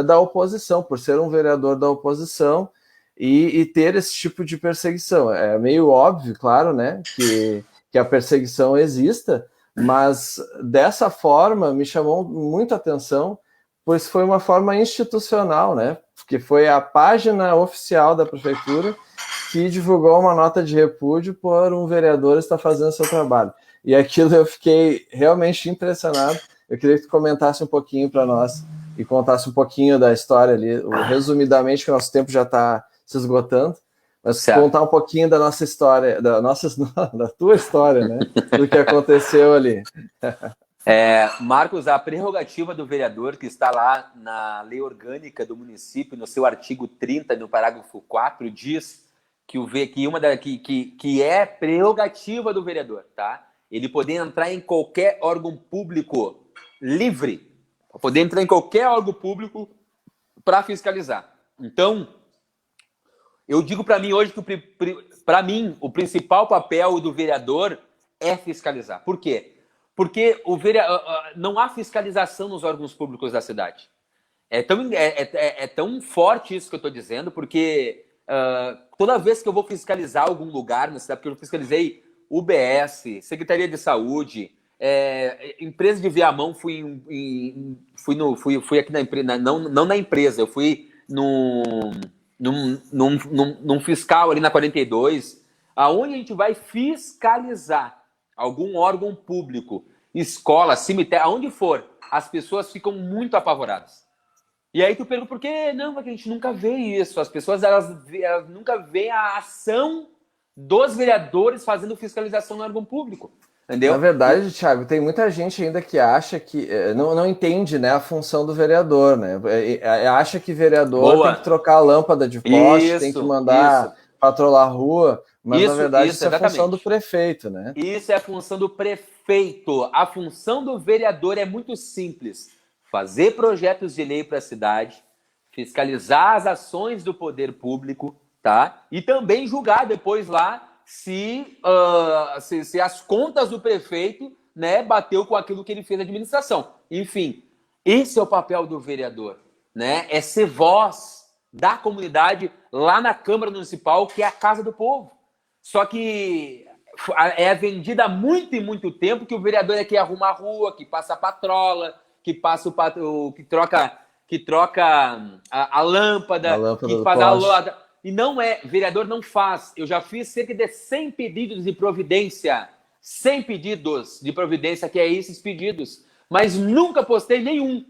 A: da oposição, por ser um vereador da oposição e ter esse tipo de perseguição. É meio óbvio, claro, né, que a perseguição exista, mas dessa forma me chamou muito a atenção, pois foi uma forma institucional, né, porque foi a página oficial da prefeitura que divulgou uma nota de repúdio por um vereador estar fazendo seu trabalho. E aquilo eu fiquei realmente impressionado. Eu queria que tu comentasse um pouquinho para nós e contasse um pouquinho da história ali, resumidamente, que o nosso tempo já está se esgotando, mas contar um pouquinho da nossa história, da tua história, né? Do que aconteceu ali.
B: Marcos, a prerrogativa do vereador, que está lá na lei orgânica do município, no seu artigo 30, no parágrafo 4, diz que é prerrogativa do vereador, tá? Ele poder entrar em qualquer órgão público livre, poder entrar em qualquer órgão público para fiscalizar. Então, eu digo para mim hoje que para mim o principal papel do vereador é fiscalizar. Por quê? Porque não há fiscalização nos órgãos públicos da cidade. É tão forte isso que eu estou dizendo, porque toda vez que eu vou fiscalizar algum lugar na cidade, porque eu fiscalizei UBS, Secretaria de Saúde, empresa de Viamão, fui aqui na empresa, não na empresa, eu fui num fiscal ali na 42, aonde a gente vai fiscalizar algum órgão público, escola, cemitério, aonde for, as pessoas ficam muito apavoradas. E aí tu pergunta, por que não? Porque a gente nunca vê isso. As pessoas elas nunca veem a ação dos vereadores fazendo fiscalização no órgão público. Entendeu?
A: Na verdade, Thiago, tem muita gente ainda que acha que não entende, né, a função do vereador, né? Acha que vereador tem que trocar a lâmpada de poste, tem que mandar patrolar a rua, mas na verdade isso é a função do prefeito, né?
B: Isso é a função do prefeito. A função do vereador é muito simples: fazer projetos de lei para a cidade, fiscalizar as ações do poder público, tá? E também julgar depois lá se as contas do prefeito, né, bateu com aquilo que ele fez na administração. Enfim, esse é o papel do vereador, né? É ser voz da comunidade lá na Câmara Municipal, que é a casa do povo. Só que é vendida há muito e muito tempo que o vereador é que arruma a rua, que passa a patrola, que passa que troca a lâmpada, que faz a lâmpada. E não é, vereador não faz. Eu já fiz cerca de 100 pedidos de providência. 100 pedidos de providência, que é esses pedidos. Mas nunca postei nenhum.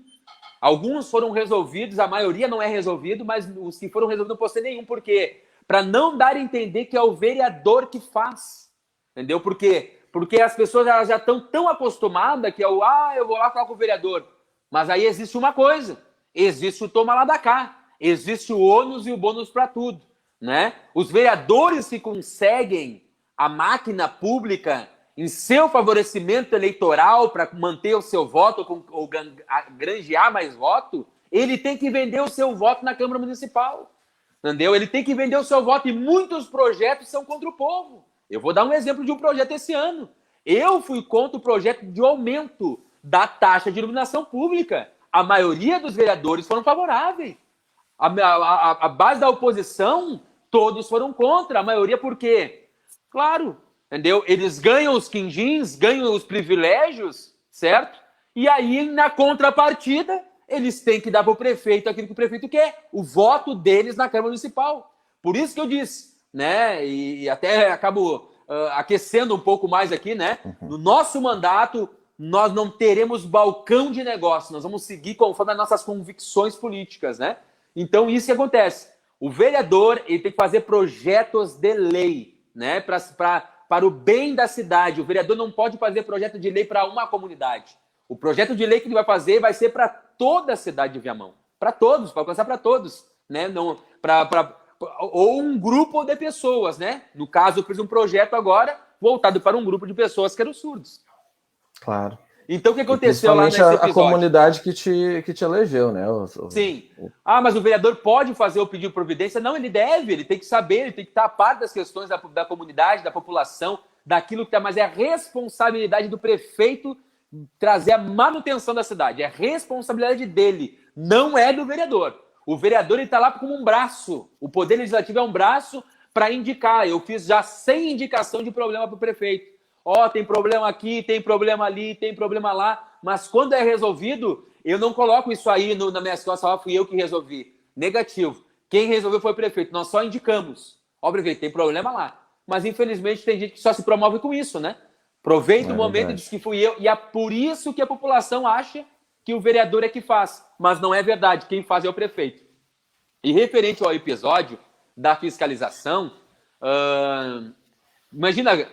B: Alguns foram resolvidos, a maioria não é resolvido, mas os que foram resolvidos não postei nenhum. Por quê? Para não dar a entender que é o vereador que faz. Entendeu? Por quê? Porque as pessoas elas já estão tão acostumadas que eu vou lá falar com o vereador. Mas aí existe uma coisa. Existe o toma lá da cá. Existe o ônus e o bônus para tudo, né? Os vereadores que conseguem a máquina pública em seu favorecimento eleitoral para manter o seu voto ou granjear mais voto, ele tem que vender o seu voto na Câmara Municipal, entendeu? Ele tem que vender o seu voto e muitos projetos são contra o povo. Eu vou dar um exemplo de um projeto esse ano. Eu fui contra o projeto de aumento da taxa de iluminação pública. A maioria dos vereadores foram favoráveis. A base da oposição, todos foram contra, a maioria por quê? Claro, entendeu? Eles ganham os quinjins, ganham os privilégios, certo? E aí, na contrapartida, eles têm que dar para o prefeito aquilo que o prefeito quer, o voto deles na Câmara Municipal. Por isso que eu disse, né? E até acabo aquecendo um pouco mais aqui, né? No nosso mandato, nós não teremos balcão de negócio, nós vamos seguir conforme as nossas convicções políticas, né? Então, isso que acontece. O vereador ele tem que fazer projetos de lei, né? Para o bem da cidade. O vereador não pode fazer projeto de lei para uma comunidade. O projeto de lei que ele vai fazer vai ser para toda a cidade de Viamão. Para todos, para alcançar para todos. Né? Não, ou um grupo de pessoas, né? No caso, eu fiz um projeto agora voltado para um grupo de pessoas que eram surdos.
A: Claro.
B: Então, o que aconteceu lá nesse episódio?
A: A comunidade que te elegeu, né?
B: Sim. Mas o vereador pode fazer o pedido de providência? Não, ele deve, ele tem que saber, ele tem que estar a par das questões da comunidade, da população, daquilo que mas é a responsabilidade do prefeito trazer a manutenção da cidade. É responsabilidade dele, não é do vereador. O vereador está lá como um braço. O Poder Legislativo é um braço para indicar. Eu fiz já 100 indicação de problema para o prefeito. Tem problema aqui, tem problema ali, tem problema lá. Mas quando é resolvido, eu não coloco isso aí na minha costas, fui eu que resolvi. Negativo. Quem resolveu foi o prefeito. Nós só indicamos. Prefeito, tem problema lá. Mas, infelizmente, tem gente que só se promove com isso, né? Aproveita o momento e diz que fui eu. E é por isso que a população acha que o vereador é que faz. Mas não é verdade. Quem faz é o prefeito. E referente ao episódio da fiscalização, imagina,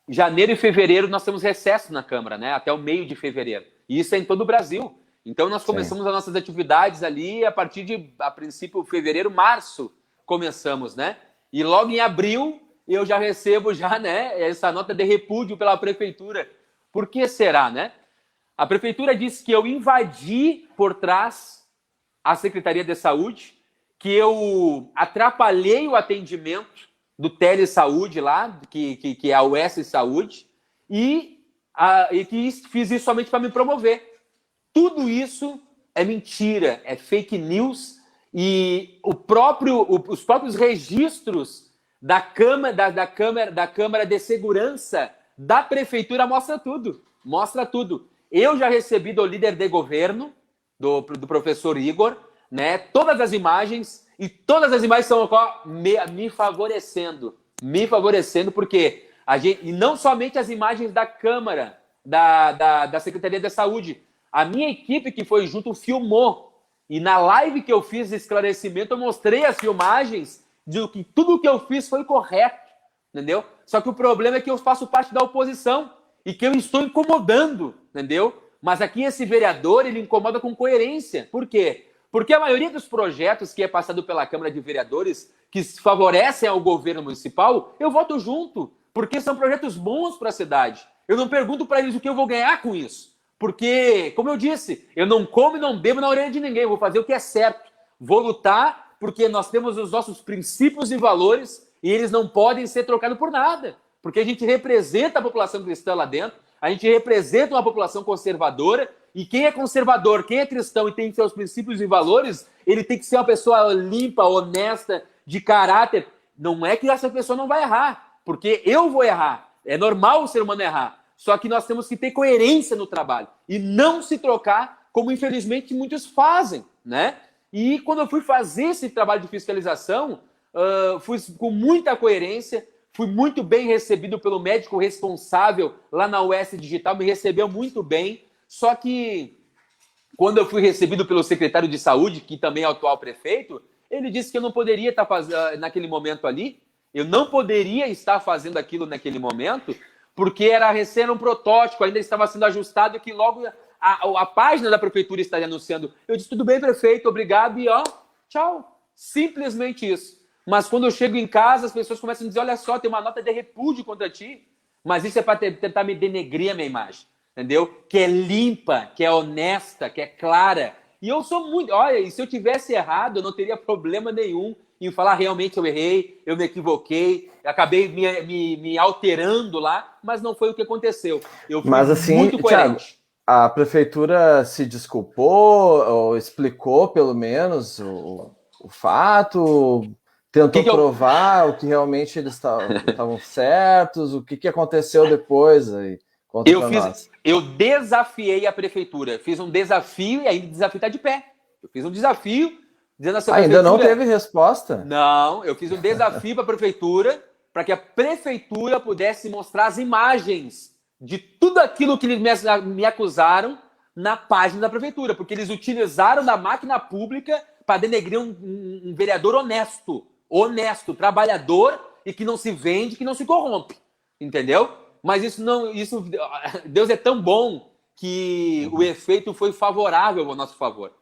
B: janeiro e fevereiro nós temos recesso na Câmara, né? Até o meio de fevereiro. E isso é em todo o Brasil. Então nós começamos as nossas atividades ali a partir de, a princípio, fevereiro, março começamos, né? E logo em abril eu já recebo né, essa nota de repúdio pela prefeitura. Por que será, né? A prefeitura disse que eu invadi por trás a Secretaria de Saúde, que eu atrapalhei o atendimento do Telesaúde lá, que é a US Saúde, e que fiz isso somente para me promover. Tudo isso é mentira, é fake news, e os próprios registros da Câmara de Segurança da Prefeitura mostra tudo. Eu já recebi do líder de governo, do professor Igor, né, todas as imagens, e todas as imagens são me favorecendo, porque e não somente as imagens da Câmara, da Secretaria da Saúde, a minha equipe que foi junto filmou, e na live que eu fiz de esclarecimento eu mostrei as filmagens de que tudo que eu fiz foi correto, entendeu? Só que o problema é que eu faço parte da oposição e que eu estou incomodando, entendeu? Mas aqui esse vereador, ele incomoda com coerência. Por quê? Porque a maioria dos projetos que é passado pela Câmara de Vereadores, que favorecem ao governo municipal, eu voto junto, porque são projetos bons para a cidade. Eu não pergunto para eles o que eu vou ganhar com isso. Porque, como eu disse, eu não como e não bebo na orelha de ninguém, eu vou fazer o que é certo. Vou lutar porque nós temos os nossos princípios e valores e eles não podem ser trocados por nada. Porque a gente representa a população cristã lá dentro, a gente representa uma população conservadora, e quem é conservador, quem é cristão e tem seus princípios e valores, ele tem que ser uma pessoa limpa, honesta, de caráter. Não é que essa pessoa não vai errar, porque eu vou errar. É normal o ser humano errar. Só que nós temos que ter coerência no trabalho e não se trocar, como infelizmente muitos fazem, né? E quando eu fui fazer esse trabalho de fiscalização, fui com muita coerência, fui muito bem recebido pelo médico responsável lá na US Digital, me recebeu muito bem. Só que quando eu fui recebido pelo secretário de saúde, que também é o atual prefeito, ele disse que eu não poderia estar fazendo naquele momento ali, eu não poderia estar fazendo aquilo naquele momento, porque era recém um protótipo, ainda estava sendo ajustado e que logo a página da prefeitura estaria anunciando. Eu disse, tudo bem, prefeito, obrigado, e tchau. Simplesmente isso. Mas quando eu chego em casa, as pessoas começam a dizer, olha só, tem uma nota de repúdio contra ti. Mas isso é para tentar me denegrir a minha imagem, entendeu? Que é limpa, que é honesta, que é clara. E eu sou muito... Olha, e se eu tivesse errado, eu não teria problema nenhum em falar, realmente eu errei, eu me equivoquei, acabei me alterando lá, mas não foi o que aconteceu. Eu fui muito coerente.
A: Thiago, a prefeitura se desculpou, ou explicou pelo menos o fato, tentou provar o que realmente eles estavam certos, o que aconteceu depois aí?
B: Eu desafiei a prefeitura, fiz um desafio e ainda o desafio está de pé. Eu fiz um desafio dizendo a sua
A: ainda não teve resposta?
B: Não, eu fiz um desafio para a prefeitura para que a prefeitura pudesse mostrar as imagens de tudo aquilo que eles me acusaram na página da prefeitura, porque eles utilizaram da máquina pública para denegrir um vereador honesto, trabalhador e que não se vende, que não se corrompe, entendeu? Mas Deus é tão bom que o efeito foi favorável ao nosso favor.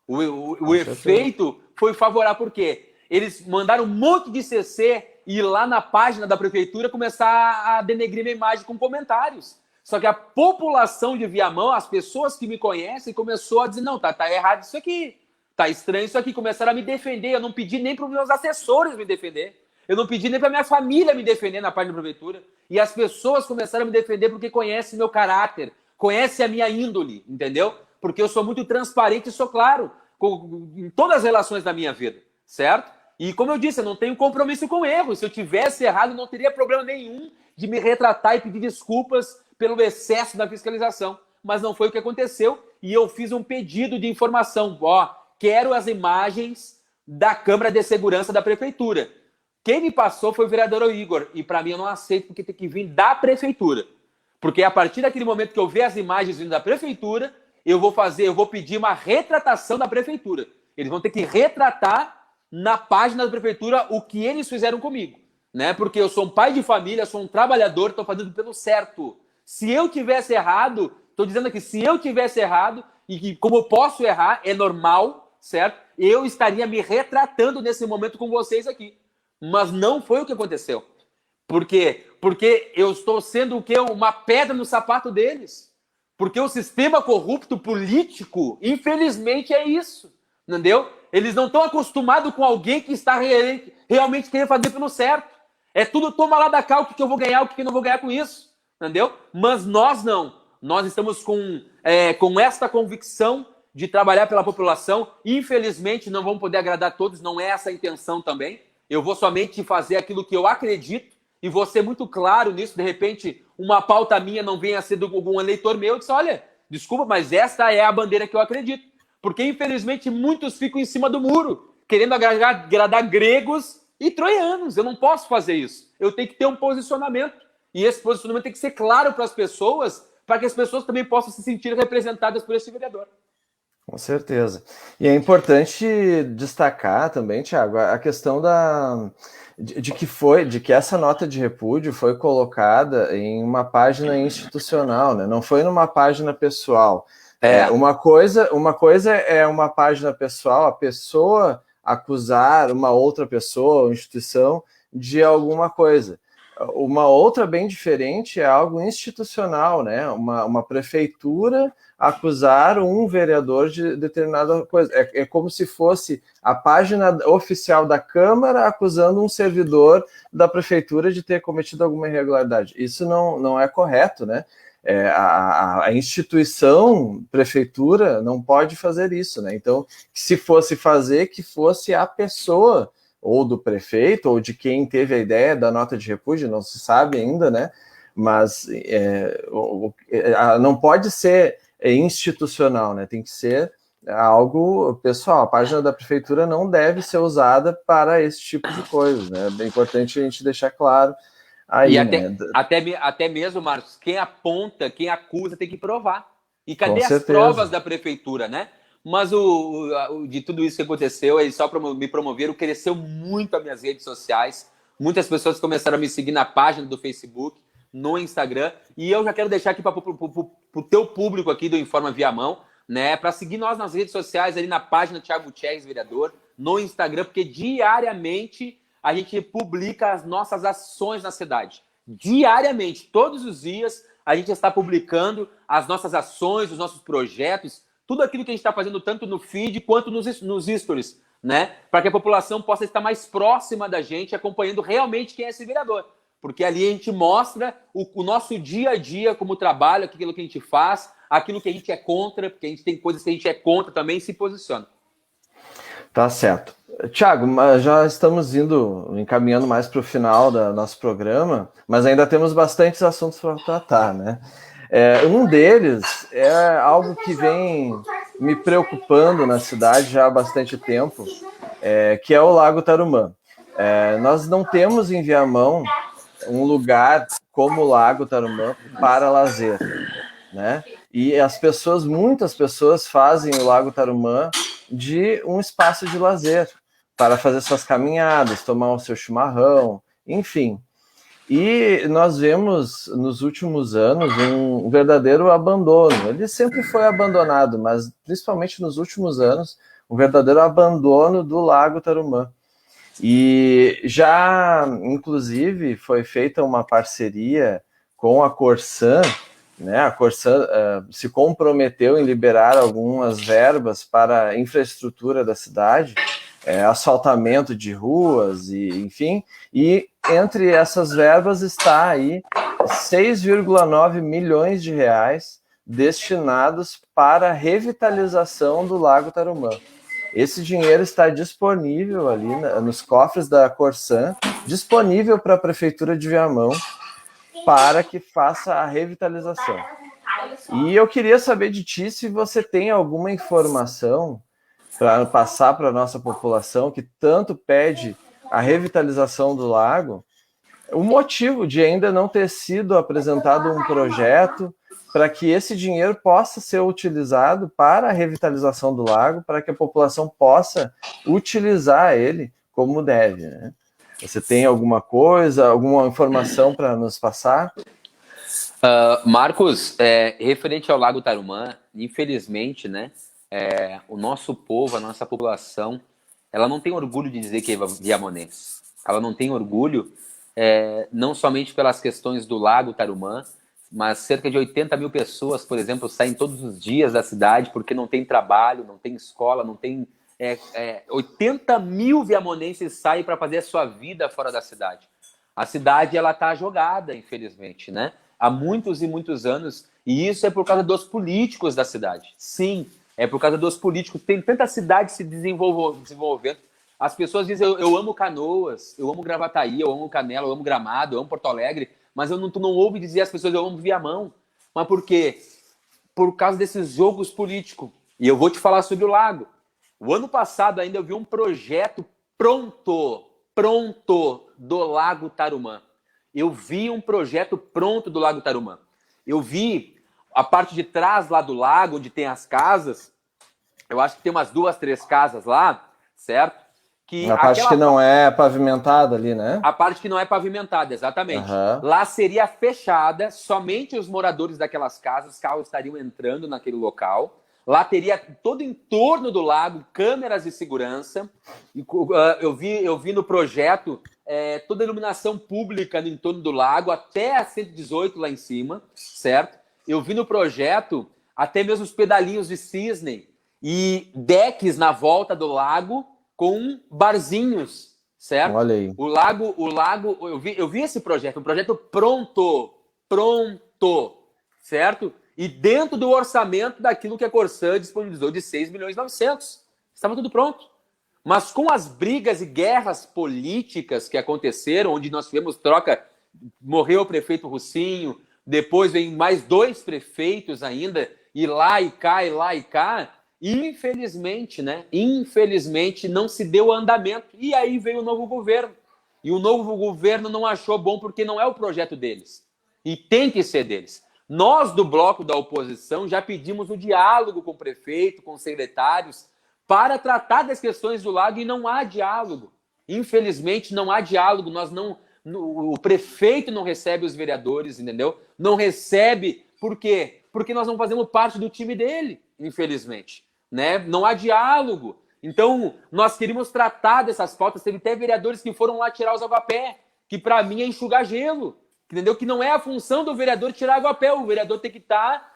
B: O efeito foi favorável porque eles mandaram um monte de CC ir lá na página da prefeitura começar a denegrir minha imagem com comentários. Só que a população de Viamão, as pessoas que me conhecem, começou a dizer, não, tá errado isso aqui, tá estranho isso aqui. Começaram a me defender, eu não pedi nem para os meus assessores me defender. Eu não pedi nem para minha família me defender na parte da prefeitura. E as pessoas começaram a me defender porque conhecem meu caráter, conhecem a minha índole, entendeu? Porque eu sou muito transparente e sou claro em todas as relações da minha vida, certo? E como eu disse, eu não tenho compromisso com erro. Se eu tivesse errado, não teria problema nenhum de me retratar e pedir desculpas pelo excesso da fiscalização. Mas não foi o que aconteceu e eu fiz um pedido de informação. Ó, quero as imagens da câmara de segurança da prefeitura. Quem me passou foi o vereador Igor. E para mim eu não aceito porque tem que vir da prefeitura. Porque a partir daquele momento que eu ver as imagens vindo da prefeitura, eu vou pedir uma retratação da prefeitura. Eles vão ter que retratar na página da prefeitura o que eles fizeram comigo, né? Porque eu sou um pai de família, sou um trabalhador, estou fazendo pelo certo. Se eu tivesse errado, estou dizendo aqui, se eu tivesse errado, e que como eu posso errar, é normal, certo? Eu estaria me retratando nesse momento com vocês aqui. Mas não foi o que aconteceu. Por quê? Porque eu estou sendo o quê? Uma pedra no sapato deles. Porque o sistema corrupto político, infelizmente, é isso. Entendeu? Eles não estão acostumados com alguém que está realmente querendo fazer pelo certo. É tudo toma lá da cá, o que eu vou ganhar, o que eu não vou ganhar com isso. Entendeu? Mas nós não. Nós estamos com esta convicção de trabalhar pela população. Infelizmente, não vamos poder agradar todos, não é essa a intenção também. Eu vou somente fazer aquilo que eu acredito e vou ser muito claro nisso. De repente, uma pauta minha não venha a ser de algum eleitor meu. Eu disse, olha, desculpa, mas esta é a bandeira que eu acredito. Porque, infelizmente, muitos ficam em cima do muro, querendo agradar gregos e troianos. Eu não posso fazer isso. Eu tenho que ter um posicionamento. E esse posicionamento tem que ser claro para as pessoas, para que as pessoas também possam se sentir representadas por esse vereador.
A: Com certeza. E é importante destacar também, Thiago, a questão de que essa nota de repúdio foi colocada em uma página institucional, né? Não foi numa página pessoal. Uma coisa é uma página pessoal, a pessoa acusar uma outra pessoa ou instituição de alguma coisa. Uma outra bem diferente é algo institucional, né? Uma prefeitura acusar um vereador de determinada coisa. É como se fosse a página oficial da Câmara acusando um servidor da prefeitura de ter cometido alguma irregularidade. Isso não é correto, né? A instituição prefeitura não pode fazer isso, né? Então, se fosse fazer, que fosse a pessoa ou do prefeito, ou de quem teve a ideia da nota de repúdio, não se sabe ainda, né? Mas não pode ser institucional, né? Tem que ser algo pessoal. A página da prefeitura não deve ser usada para esse tipo de coisa, né? É bem importante a gente deixar claro aí,
B: e
A: né?
B: até mesmo, Marcos, quem aponta, quem acusa tem que provar. E cadê
A: Com
B: as provas da prefeitura, né? Mas de tudo isso que aconteceu, eles só me promoveram, cresceu muito as minhas redes sociais. Muitas pessoas começaram a me seguir na página do Facebook, no Instagram. E eu já quero deixar aqui para o teu público aqui do Informa Viamão, né? Para seguir nós nas redes sociais, ali na página Thiago Gutierrez, vereador, no Instagram, porque diariamente a gente publica as nossas ações na cidade. Diariamente, todos os dias, a gente está publicando as nossas ações, os nossos projetos, tudo aquilo que a gente está fazendo tanto no feed quanto nos stories, né? Para que a população possa estar mais próxima da gente, acompanhando realmente quem é esse vereador. Porque ali a gente mostra o nosso dia a dia, como trabalho, aquilo que a gente faz, aquilo que a gente é contra, porque a gente tem coisas que a gente é contra também e se posiciona.
A: Tá certo. Thiago, já estamos encaminhando mais para o final do nosso programa, mas ainda temos bastantes assuntos para tratar, né? Um deles é algo que vem me preocupando na cidade já há bastante tempo, que é o Lago Tarumã. Nós não temos em Viamão um lugar como o Lago Tarumã para lazer, né? E muitas pessoas fazem o Lago Tarumã de um espaço de lazer, para fazer suas caminhadas, tomar o seu chimarrão, enfim. E nós vemos nos últimos anos um verdadeiro abandono. Ele sempre foi abandonado, mas principalmente nos últimos anos, um verdadeiro abandono do Lago Tarumã. E já, inclusive, foi feita uma parceria com a Corsan né? A Corsã se comprometeu em liberar algumas verbas para a infraestrutura da cidade, asfaltamento de ruas, enfim, e entre essas verbas está aí 6,9 milhões de reais destinados para a revitalização do Lago Tarumã. Esse dinheiro está disponível ali nos cofres da Corsã, disponível para a Prefeitura de Viamão, para que faça a revitalização. E eu queria saber de ti se você tem alguma informação para passar para a nossa população que tanto pede a revitalização do lago, o motivo de ainda não ter sido apresentado um projeto para que esse dinheiro possa ser utilizado para a revitalização do lago, para que a população possa utilizar ele como deve, né? Você tem alguma coisa, alguma informação para nos passar?
B: Marcos, referente ao Lago Tarumã, infelizmente, né, o nosso povo, a nossa população, ela não tem orgulho de dizer que é viamonense. Ela não tem orgulho, não somente pelas questões do Lago Tarumã, mas cerca de 80 mil pessoas, por exemplo, saem todos os dias da cidade porque não tem trabalho, não tem escola, não tem... 80 mil viamonenses saem para fazer a sua vida fora da cidade. A cidade, ela está jogada, infelizmente, né? Há muitos e muitos anos, e isso é por causa dos políticos da cidade. Sim, é por causa dos políticos. Tem tanta cidade se desenvolvendo. As pessoas dizem, eu amo Canoas, eu amo Gravataí, eu amo Canela, eu amo Gramado, eu amo Porto Alegre, mas tu não ouve dizer às pessoas, eu amo Viamão. Mas por quê? Por causa desses jogos políticos. E eu vou te falar sobre o lago. O ano passado ainda eu vi um projeto pronto do Lago Tarumã. Eu vi um projeto pronto do Lago Tarumã. Eu vi a parte de trás lá do lago, onde tem as casas. Eu acho que tem umas 2, 3 casas lá, certo?
A: A parte que não é pavimentada ali, né?
B: A parte que não é pavimentada, exatamente.
A: Uhum.
B: Lá seria fechada, somente os moradores daquelas casas, os carros estariam entrando naquele local. Lá teria todo em torno do lago câmeras de segurança. Eu vi no projeto toda a iluminação pública em torno do lago, até a 118 lá em cima, certo? Eu vi no projeto até mesmo os pedalinhos de cisne e decks na volta do lago com barzinhos, certo?
A: Olha aí.
B: O lago, eu vi esse projeto, um projeto pronto, certo? E dentro do orçamento daquilo que a Corsã disponibilizou de 6 milhões e 900. Estava tudo pronto. Mas com as brigas e guerras políticas que aconteceram, onde nós tivemos troca, morreu o prefeito Russinho, depois vem mais 2 prefeitos ainda, e lá e cá, infelizmente, né? Infelizmente não se deu andamento. E aí veio o novo governo. E o novo governo não achou bom porque não é o projeto deles. E tem que ser deles. Nós, do bloco da oposição, já pedimos o diálogo com o prefeito, com os secretários, para tratar das questões do lago e não há diálogo. Infelizmente, não há diálogo. O prefeito não recebe os vereadores, entendeu? Não recebe. Por quê? Porque nós não fazemos parte do time dele, infelizmente. Né? Não há diálogo. Então, nós queríamos tratar dessas pautas. Teve até vereadores que foram lá tirar os aguapé, que para mim é enxugar gelo. Entendeu? Que não é a função do vereador tirar água a pé. O vereador tem que estar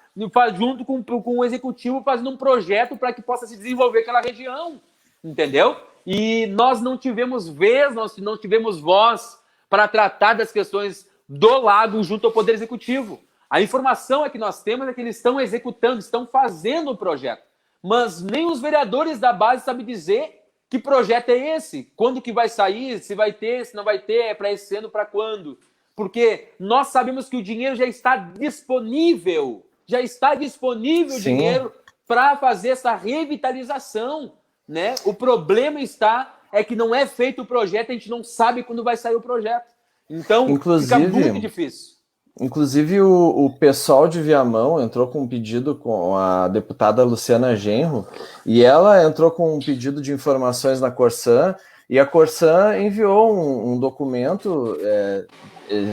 B: junto com o executivo fazendo um projeto para que possa se desenvolver aquela região. Entendeu? E nós não tivemos vez, nós não tivemos voz para tratar das questões do lago junto ao Poder Executivo. A informação que nós temos é que eles estão executando, estão fazendo o projeto. Mas nem os vereadores da base sabem dizer que projeto é esse, quando que vai sair, se vai ter, se não vai ter, é para esse ano, para quando. Porque nós sabemos que o dinheiro já está disponível. Já está disponível o dinheiro para fazer essa revitalização. Né? O problema é que não é feito o projeto, a gente não sabe quando vai sair o projeto. Então, fica muito difícil.
A: Inclusive, o pessoal de Viamão entrou com um pedido com a deputada Luciana Genro, e ela entrou com um pedido de informações na Corsã, e a Corsã enviou um documento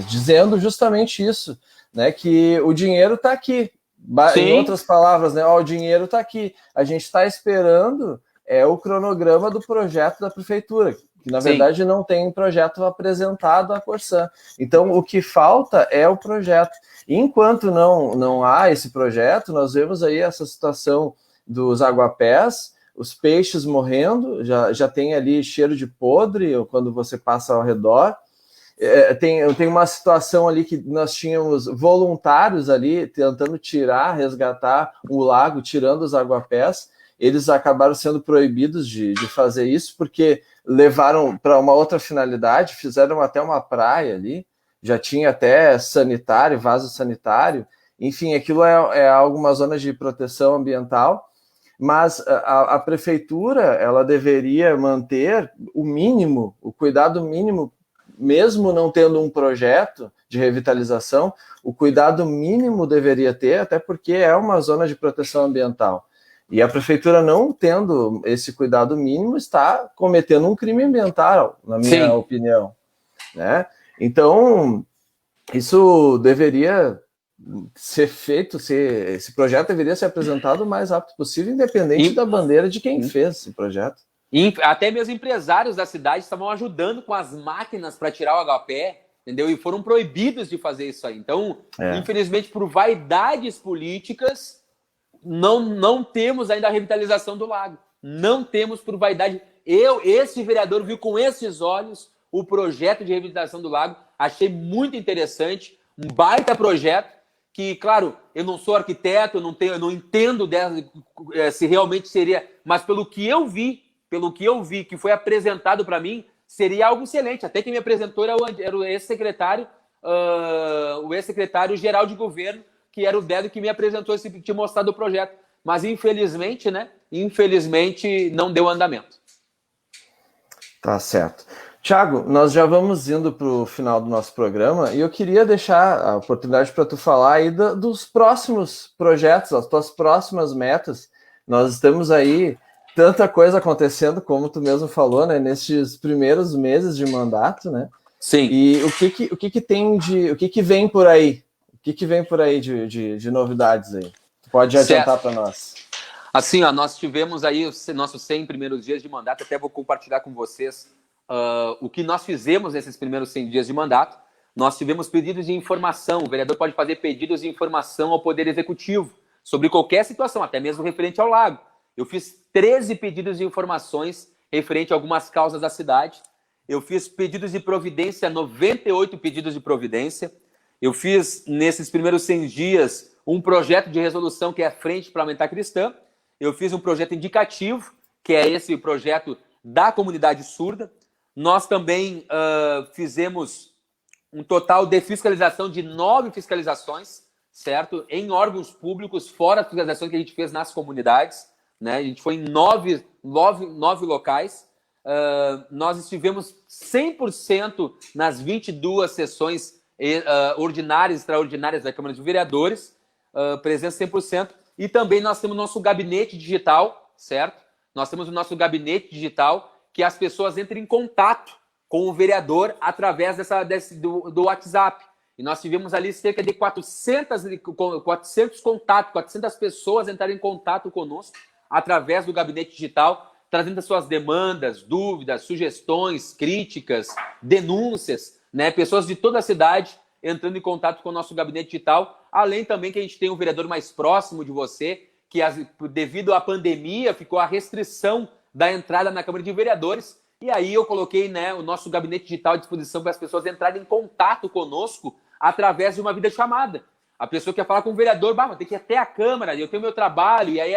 A: dizendo justamente isso, né, que o dinheiro está aqui. Em outras palavras, né, o dinheiro está aqui. A gente está esperando o cronograma do projeto da prefeitura, que na verdade não tem projeto apresentado à Corsan. Então, o que falta é o projeto. Enquanto não há esse projeto, nós vemos aí essa situação dos aguapés, os peixes morrendo, já tem ali cheiro de podre quando você passa ao redor. Tem uma situação ali que nós tínhamos voluntários ali tentando resgatar o lago, tirando os aguapés. Eles acabaram sendo proibidos de fazer isso, porque levaram para uma outra finalidade, fizeram até uma praia ali, já tinha até sanitário, vaso sanitário, enfim, aquilo é alguma zona de proteção ambiental, mas a prefeitura, ela deveria manter o mínimo, o cuidado mínimo, mesmo não tendo um projeto de revitalização, o cuidado mínimo deveria ter, até porque é uma zona de proteção ambiental. E a prefeitura, não tendo esse cuidado mínimo, está cometendo um crime ambiental, na minha opinião, né? Então, isso deveria ser feito, esse projeto deveria ser apresentado o mais rápido possível, independente da bandeira de quem fez esse projeto.
B: E até mesmo empresários da cidade estavam ajudando com as máquinas para tirar o agapé, entendeu? E foram proibidos de fazer isso aí. Então, infelizmente, por vaidades políticas, não temos ainda a revitalização do lago. Não temos por vaidade. Esse vereador viu com esses olhos o projeto de revitalização do lago. Achei muito interessante. Um baita projeto que, claro, eu não sou arquiteto, eu não entendo se realmente seria, mas pelo que eu vi, que foi apresentado para mim, seria algo excelente. Até quem me apresentou era o ex-secretário geral de governo, que era o Dedo que me apresentou tinha mostrado o projeto. Mas, infelizmente, não deu andamento.
A: Tá certo. Tiago, nós já vamos indo para o final do nosso programa e eu queria deixar a oportunidade para tu falar aí dos próximos projetos, as tuas próximas metas. Nós temos aí tanta coisa acontecendo, como tu mesmo falou, né, nesses primeiros meses de mandato, né?
B: Sim.
A: E o que vem por aí? O que vem por aí de novidades aí? Tu pode adiantar para nós.
B: Assim, nós tivemos aí os nossos 100 primeiros dias de mandato. Até vou compartilhar com vocês o que nós fizemos nesses primeiros 100 dias de mandato. Nós tivemos pedidos de informação. O vereador pode fazer pedidos de informação ao Poder Executivo sobre qualquer situação, até mesmo referente ao lago. Eu fiz 13 pedidos de informações referente a algumas causas da cidade. Eu fiz pedidos de providência, 98 pedidos de providência. Eu fiz, nesses primeiros 100 dias, um projeto de resolução que é a Frente Parlamentar Cristã. Eu fiz um projeto indicativo, que é esse projeto da comunidade surda. Nós também fizemos um total de fiscalização de 9 fiscalizações, certo? Em órgãos públicos, fora as fiscalizações que a gente fez nas comunidades, né? A gente foi em 9 locais. Nós estivemos 100% nas 22 sessões ordinárias e extraordinárias da Câmara de Vereadores, presença 100%. E também nós temos nosso gabinete digital, certo? Nós temos o nosso gabinete digital, que as pessoas entram em contato com o vereador através do WhatsApp. E nós tivemos ali cerca de 400 contatos, 400 pessoas entrarem em contato conosco através do gabinete digital, trazendo as suas demandas, dúvidas, sugestões, críticas, denúncias, né? Pessoas de toda a cidade entrando em contato com o nosso gabinete digital, além também que a gente tem um vereador mais próximo de você, que devido à pandemia ficou a restrição da entrada na Câmara de Vereadores, e aí eu coloquei, né, o nosso gabinete digital à disposição para as pessoas entrarem em contato conosco através de uma videochamada. A pessoa quer falar com o vereador, mas tem que ir até a Câmara, eu tenho meu trabalho, e aí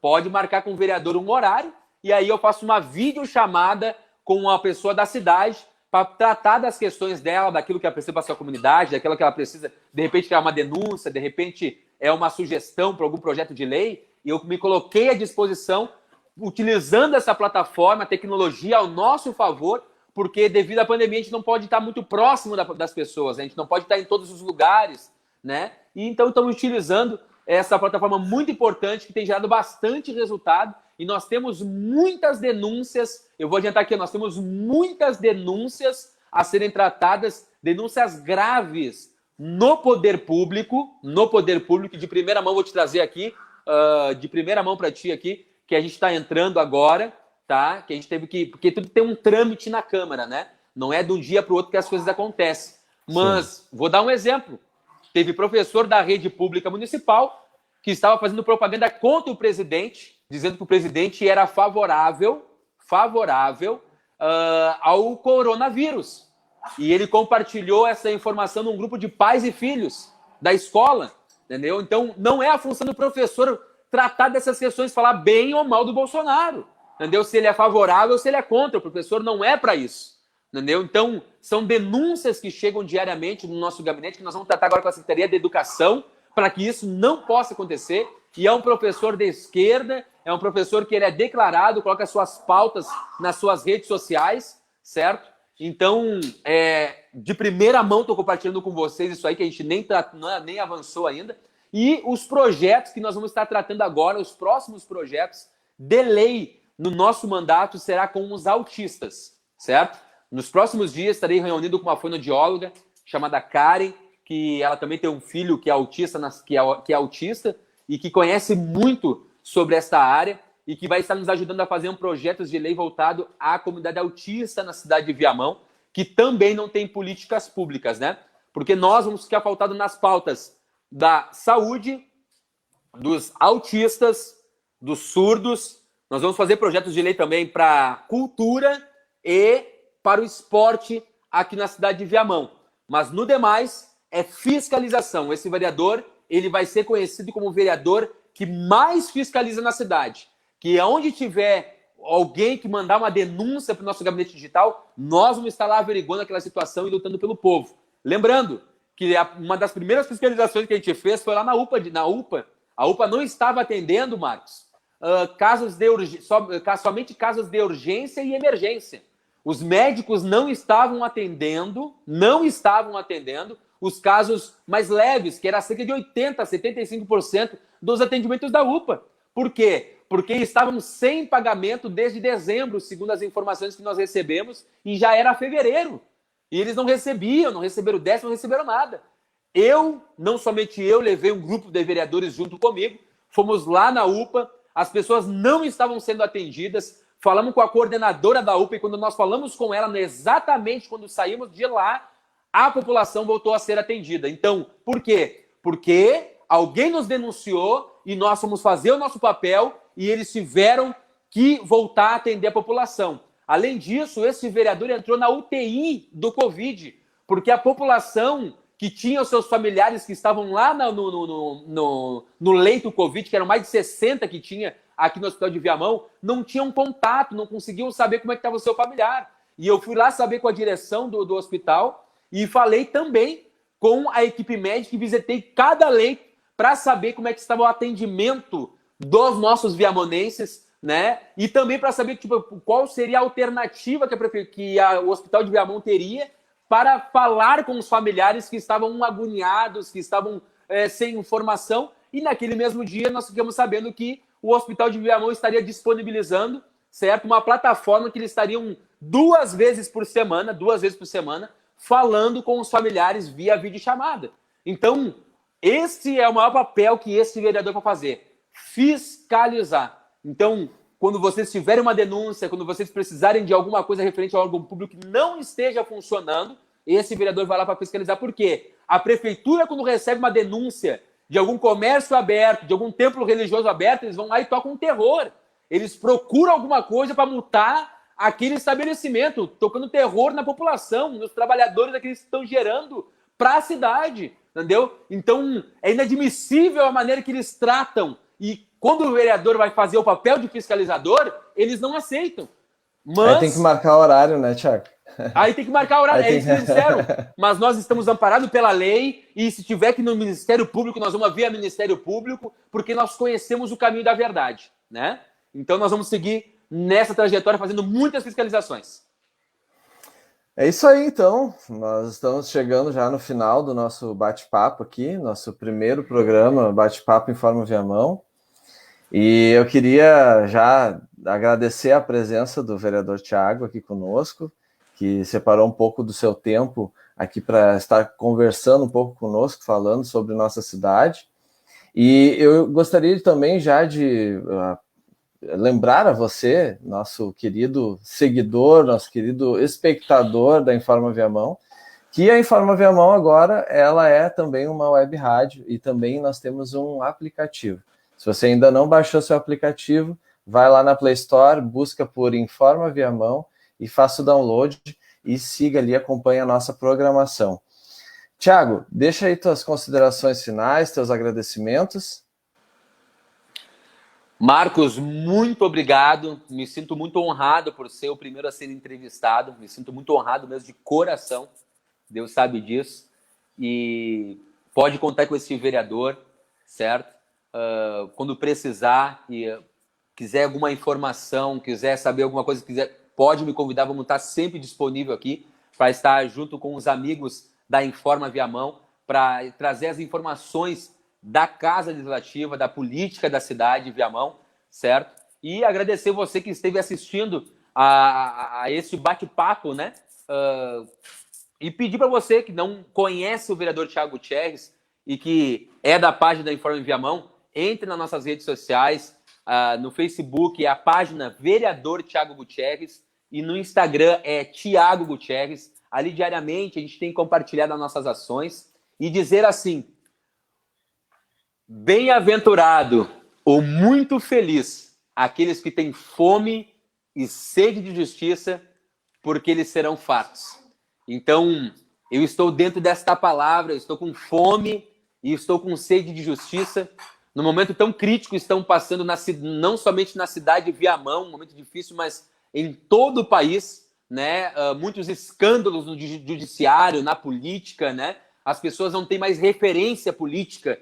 B: pode marcar com o vereador um horário, e aí eu faço uma videochamada com uma pessoa da cidade para tratar das questões dela, daquilo que ela precisa para a sua comunidade, daquilo que ela precisa, de repente, é uma denúncia, de repente é uma sugestão para algum projeto de lei, e eu me coloquei à disposição, utilizando essa plataforma, a tecnologia ao nosso favor, porque devido à pandemia a gente não pode estar muito próximo das pessoas, a gente não pode estar em todos os lugares, né? E então estamos utilizando essa plataforma muito importante que tem gerado bastante resultado e nós temos muitas denúncias, eu vou adiantar aqui, nós temos muitas denúncias a serem tratadas, denúncias graves no poder público, de primeira mão vou te trazer aqui, de primeira mão para ti aqui, que a gente está entrando agora, tá? Que a gente teve que... Porque tudo tem um trâmite na Câmara, né? Não é de um dia para o outro que as coisas acontecem. Mas, sim, vou dar um exemplo. Teve professor da rede pública municipal que estava fazendo propaganda contra o presidente, dizendo que o presidente era favorável ao coronavírus. E ele compartilhou essa informação num grupo de pais e filhos da escola, entendeu? Então, não é a função do professor tratar dessas questões, falar bem ou mal do Bolsonaro, entendeu? Se ele é favorável ou se ele é contra. O professor não é para isso, entendeu? Então, são denúncias que chegam diariamente no nosso gabinete, que nós vamos tratar agora com a Secretaria de Educação, para que isso não possa acontecer. E é um professor de esquerda, é um professor que ele é declarado, coloca suas pautas nas suas redes sociais, certo? Então, de primeira mão, estou compartilhando com vocês isso aí, que a gente nem avançou ainda. E os projetos que nós vamos estar tratando agora, os próximos projetos de lei no nosso mandato, será com os autistas, certo? Nos próximos dias estarei reunido com uma fonoaudióloga chamada Karen, que ela também tem um filho que é autista, e que conhece muito sobre esta área e que vai estar nos ajudando a fazer um projeto de lei voltado à comunidade autista na cidade de Viamão, que também não tem políticas públicas, né? Porque nós vamos ficar pautados nas pautas da saúde, dos autistas, dos surdos. Nós vamos fazer projetos de lei também para cultura e para o esporte aqui na cidade de Viamão. Mas, no demais, é fiscalização. Esse vereador, ele vai ser conhecido como o vereador que mais fiscaliza na cidade. Que onde tiver alguém que mandar uma denúncia para o nosso gabinete digital, nós vamos estar lá averiguando aquela situação e lutando pelo povo. Lembrando que uma das primeiras fiscalizações que a gente fez foi lá na UPA. A UPA não estava atendendo, Marcos, somente casos de urgência e emergência. Os médicos não estavam atendendo os casos mais leves, que era cerca de 80%, 75% dos atendimentos da UPA. Por quê? Porque estavam sem pagamento desde dezembro, segundo as informações que nós recebemos, e já era fevereiro. E eles não receberam o décimo, não receberam nada. Não somente eu, levei um grupo de vereadores junto comigo, fomos lá na UPA, as pessoas não estavam sendo atendidas, falamos com a coordenadora da UPA, e quando nós falamos com ela, exatamente quando saímos de lá, a população voltou a ser atendida. Então, por quê? Porque alguém nos denunciou e nós fomos fazer o nosso papel e eles tiveram que voltar a atender a população. Além disso, esse vereador entrou na UTI do Covid, porque a população que tinha os seus familiares que estavam lá no leito Covid, que eram mais de 60 que tinha aqui no Hospital de Viamão, não tinham contato, não conseguiam saber como é que estava o seu familiar. E eu fui lá saber com a direção do hospital e falei também com a equipe médica e visitei cada leito para saber como é que estava o atendimento dos nossos viamonenses, né? E também para saber qual seria a alternativa que o Hospital de Viamão teria para falar com os familiares que estavam agoniados, que estavam sem informação. E naquele mesmo dia nós ficamos sabendo que o Hospital de Viamão estaria disponibilizando, certo, uma plataforma que eles estariam duas vezes por semana, falando com os familiares via videochamada. Então, esse é o maior papel que esse vereador vai fazer, fiscalizar. Então, quando vocês tiverem uma denúncia, quando vocês precisarem de alguma coisa referente ao órgão público que não esteja funcionando, esse vereador vai lá para fiscalizar. Por quê? A prefeitura, quando recebe uma denúncia de algum comércio aberto, de algum templo religioso aberto, eles vão lá e tocam terror. Eles procuram alguma coisa para multar aquele estabelecimento, tocando terror na população, nos trabalhadores daqueles que estão gerando para a cidade, entendeu? Então, é inadmissível a maneira que eles tratam. E quando o vereador vai fazer o papel de fiscalizador, eles não aceitam. Mas... Aí
A: tem que marcar horário, né, Thiago?
B: Aí tem que marcar horário, é isso que eles disseram. Mas nós estamos amparados pela lei e se tiver que ir no Ministério Público, nós vamos via Ministério Público, porque nós conhecemos o caminho da verdade, né? Então nós vamos seguir nessa trajetória fazendo muitas fiscalizações.
A: É isso aí, então. Nós estamos chegando já no final do nosso bate-papo aqui, nosso primeiro programa, Bate-Papo Informa Viamão. E eu queria já agradecer a presença do vereador Thiago aqui conosco, que separou um pouco do seu tempo aqui para estar conversando um pouco conosco, falando sobre nossa cidade. E eu gostaria também já de lembrar a você, nosso querido seguidor, nosso querido espectador da Informa Viamão, que a Informa Viamão agora ela é também uma web rádio e também nós temos um aplicativo. Se você ainda não baixou seu aplicativo, vai lá na Play Store, busca por Informa Viamão e faça o download e siga ali, acompanhe a nossa programação. Thiago, deixa aí tuas considerações finais, teus agradecimentos.
B: Marcos, muito obrigado. Me sinto muito honrado por ser o primeiro a ser entrevistado. Me sinto muito honrado mesmo de coração. Deus sabe disso. E pode contar com esse vereador, certo? Quando precisar e quiser alguma informação, quiser saber alguma coisa, pode me convidar. Vamos estar sempre disponível aqui para estar junto com os amigos da Informa Viamão para trazer as informações da Casa Legislativa, da política da cidade de Viamão, certo? E agradecer você que esteve assistindo a esse bate-papo, né? E pedir para você que não conhece o vereador Thiago Gutierrez e que é da página da Informa Viamão, entre nas nossas redes sociais, no Facebook é a página Vereador Thiago Gutierrez e no Instagram é Thiago Gutierrez. Ali diariamente a gente tem compartilhado as nossas ações e dizer assim: bem-aventurado ou muito feliz aqueles que têm fome e sede de justiça, porque eles serão fartos. Então, eu estou dentro desta palavra, eu estou com fome e estou com sede de justiça. No momento tão crítico que estão passando, não somente na cidade de Viamão, um momento difícil, mas em todo o país, né? Muitos escândalos no judiciário, na política, né? As pessoas não têm mais referência política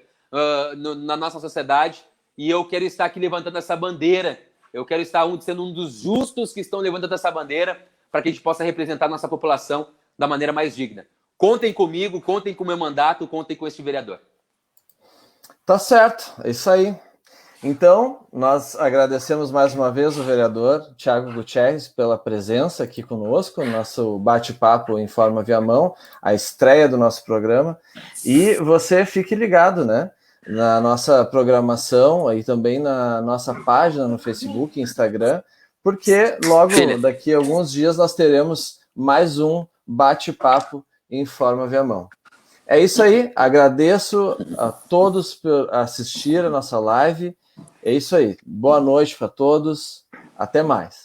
B: na nossa sociedade, e eu quero estar aqui levantando essa bandeira. Eu quero estar sendo um dos justos que estão levantando essa bandeira para que a gente possa representar a nossa população da maneira mais digna. Contem comigo, contem com o meu mandato, contem com este vereador.
A: Tá certo, é isso aí. Então, nós agradecemos mais uma vez o vereador Thiago Gutierrez pela presença aqui conosco, no nosso bate-papo Informa Viamão, a estreia do nosso programa. E você fique ligado, né, na nossa programação e também na nossa página no Facebook e Instagram, porque logo daqui a alguns dias nós teremos mais um bate-papo Informa Viamão. É isso aí, agradeço a todos por assistir a nossa live. É isso aí, boa noite para todos, até mais.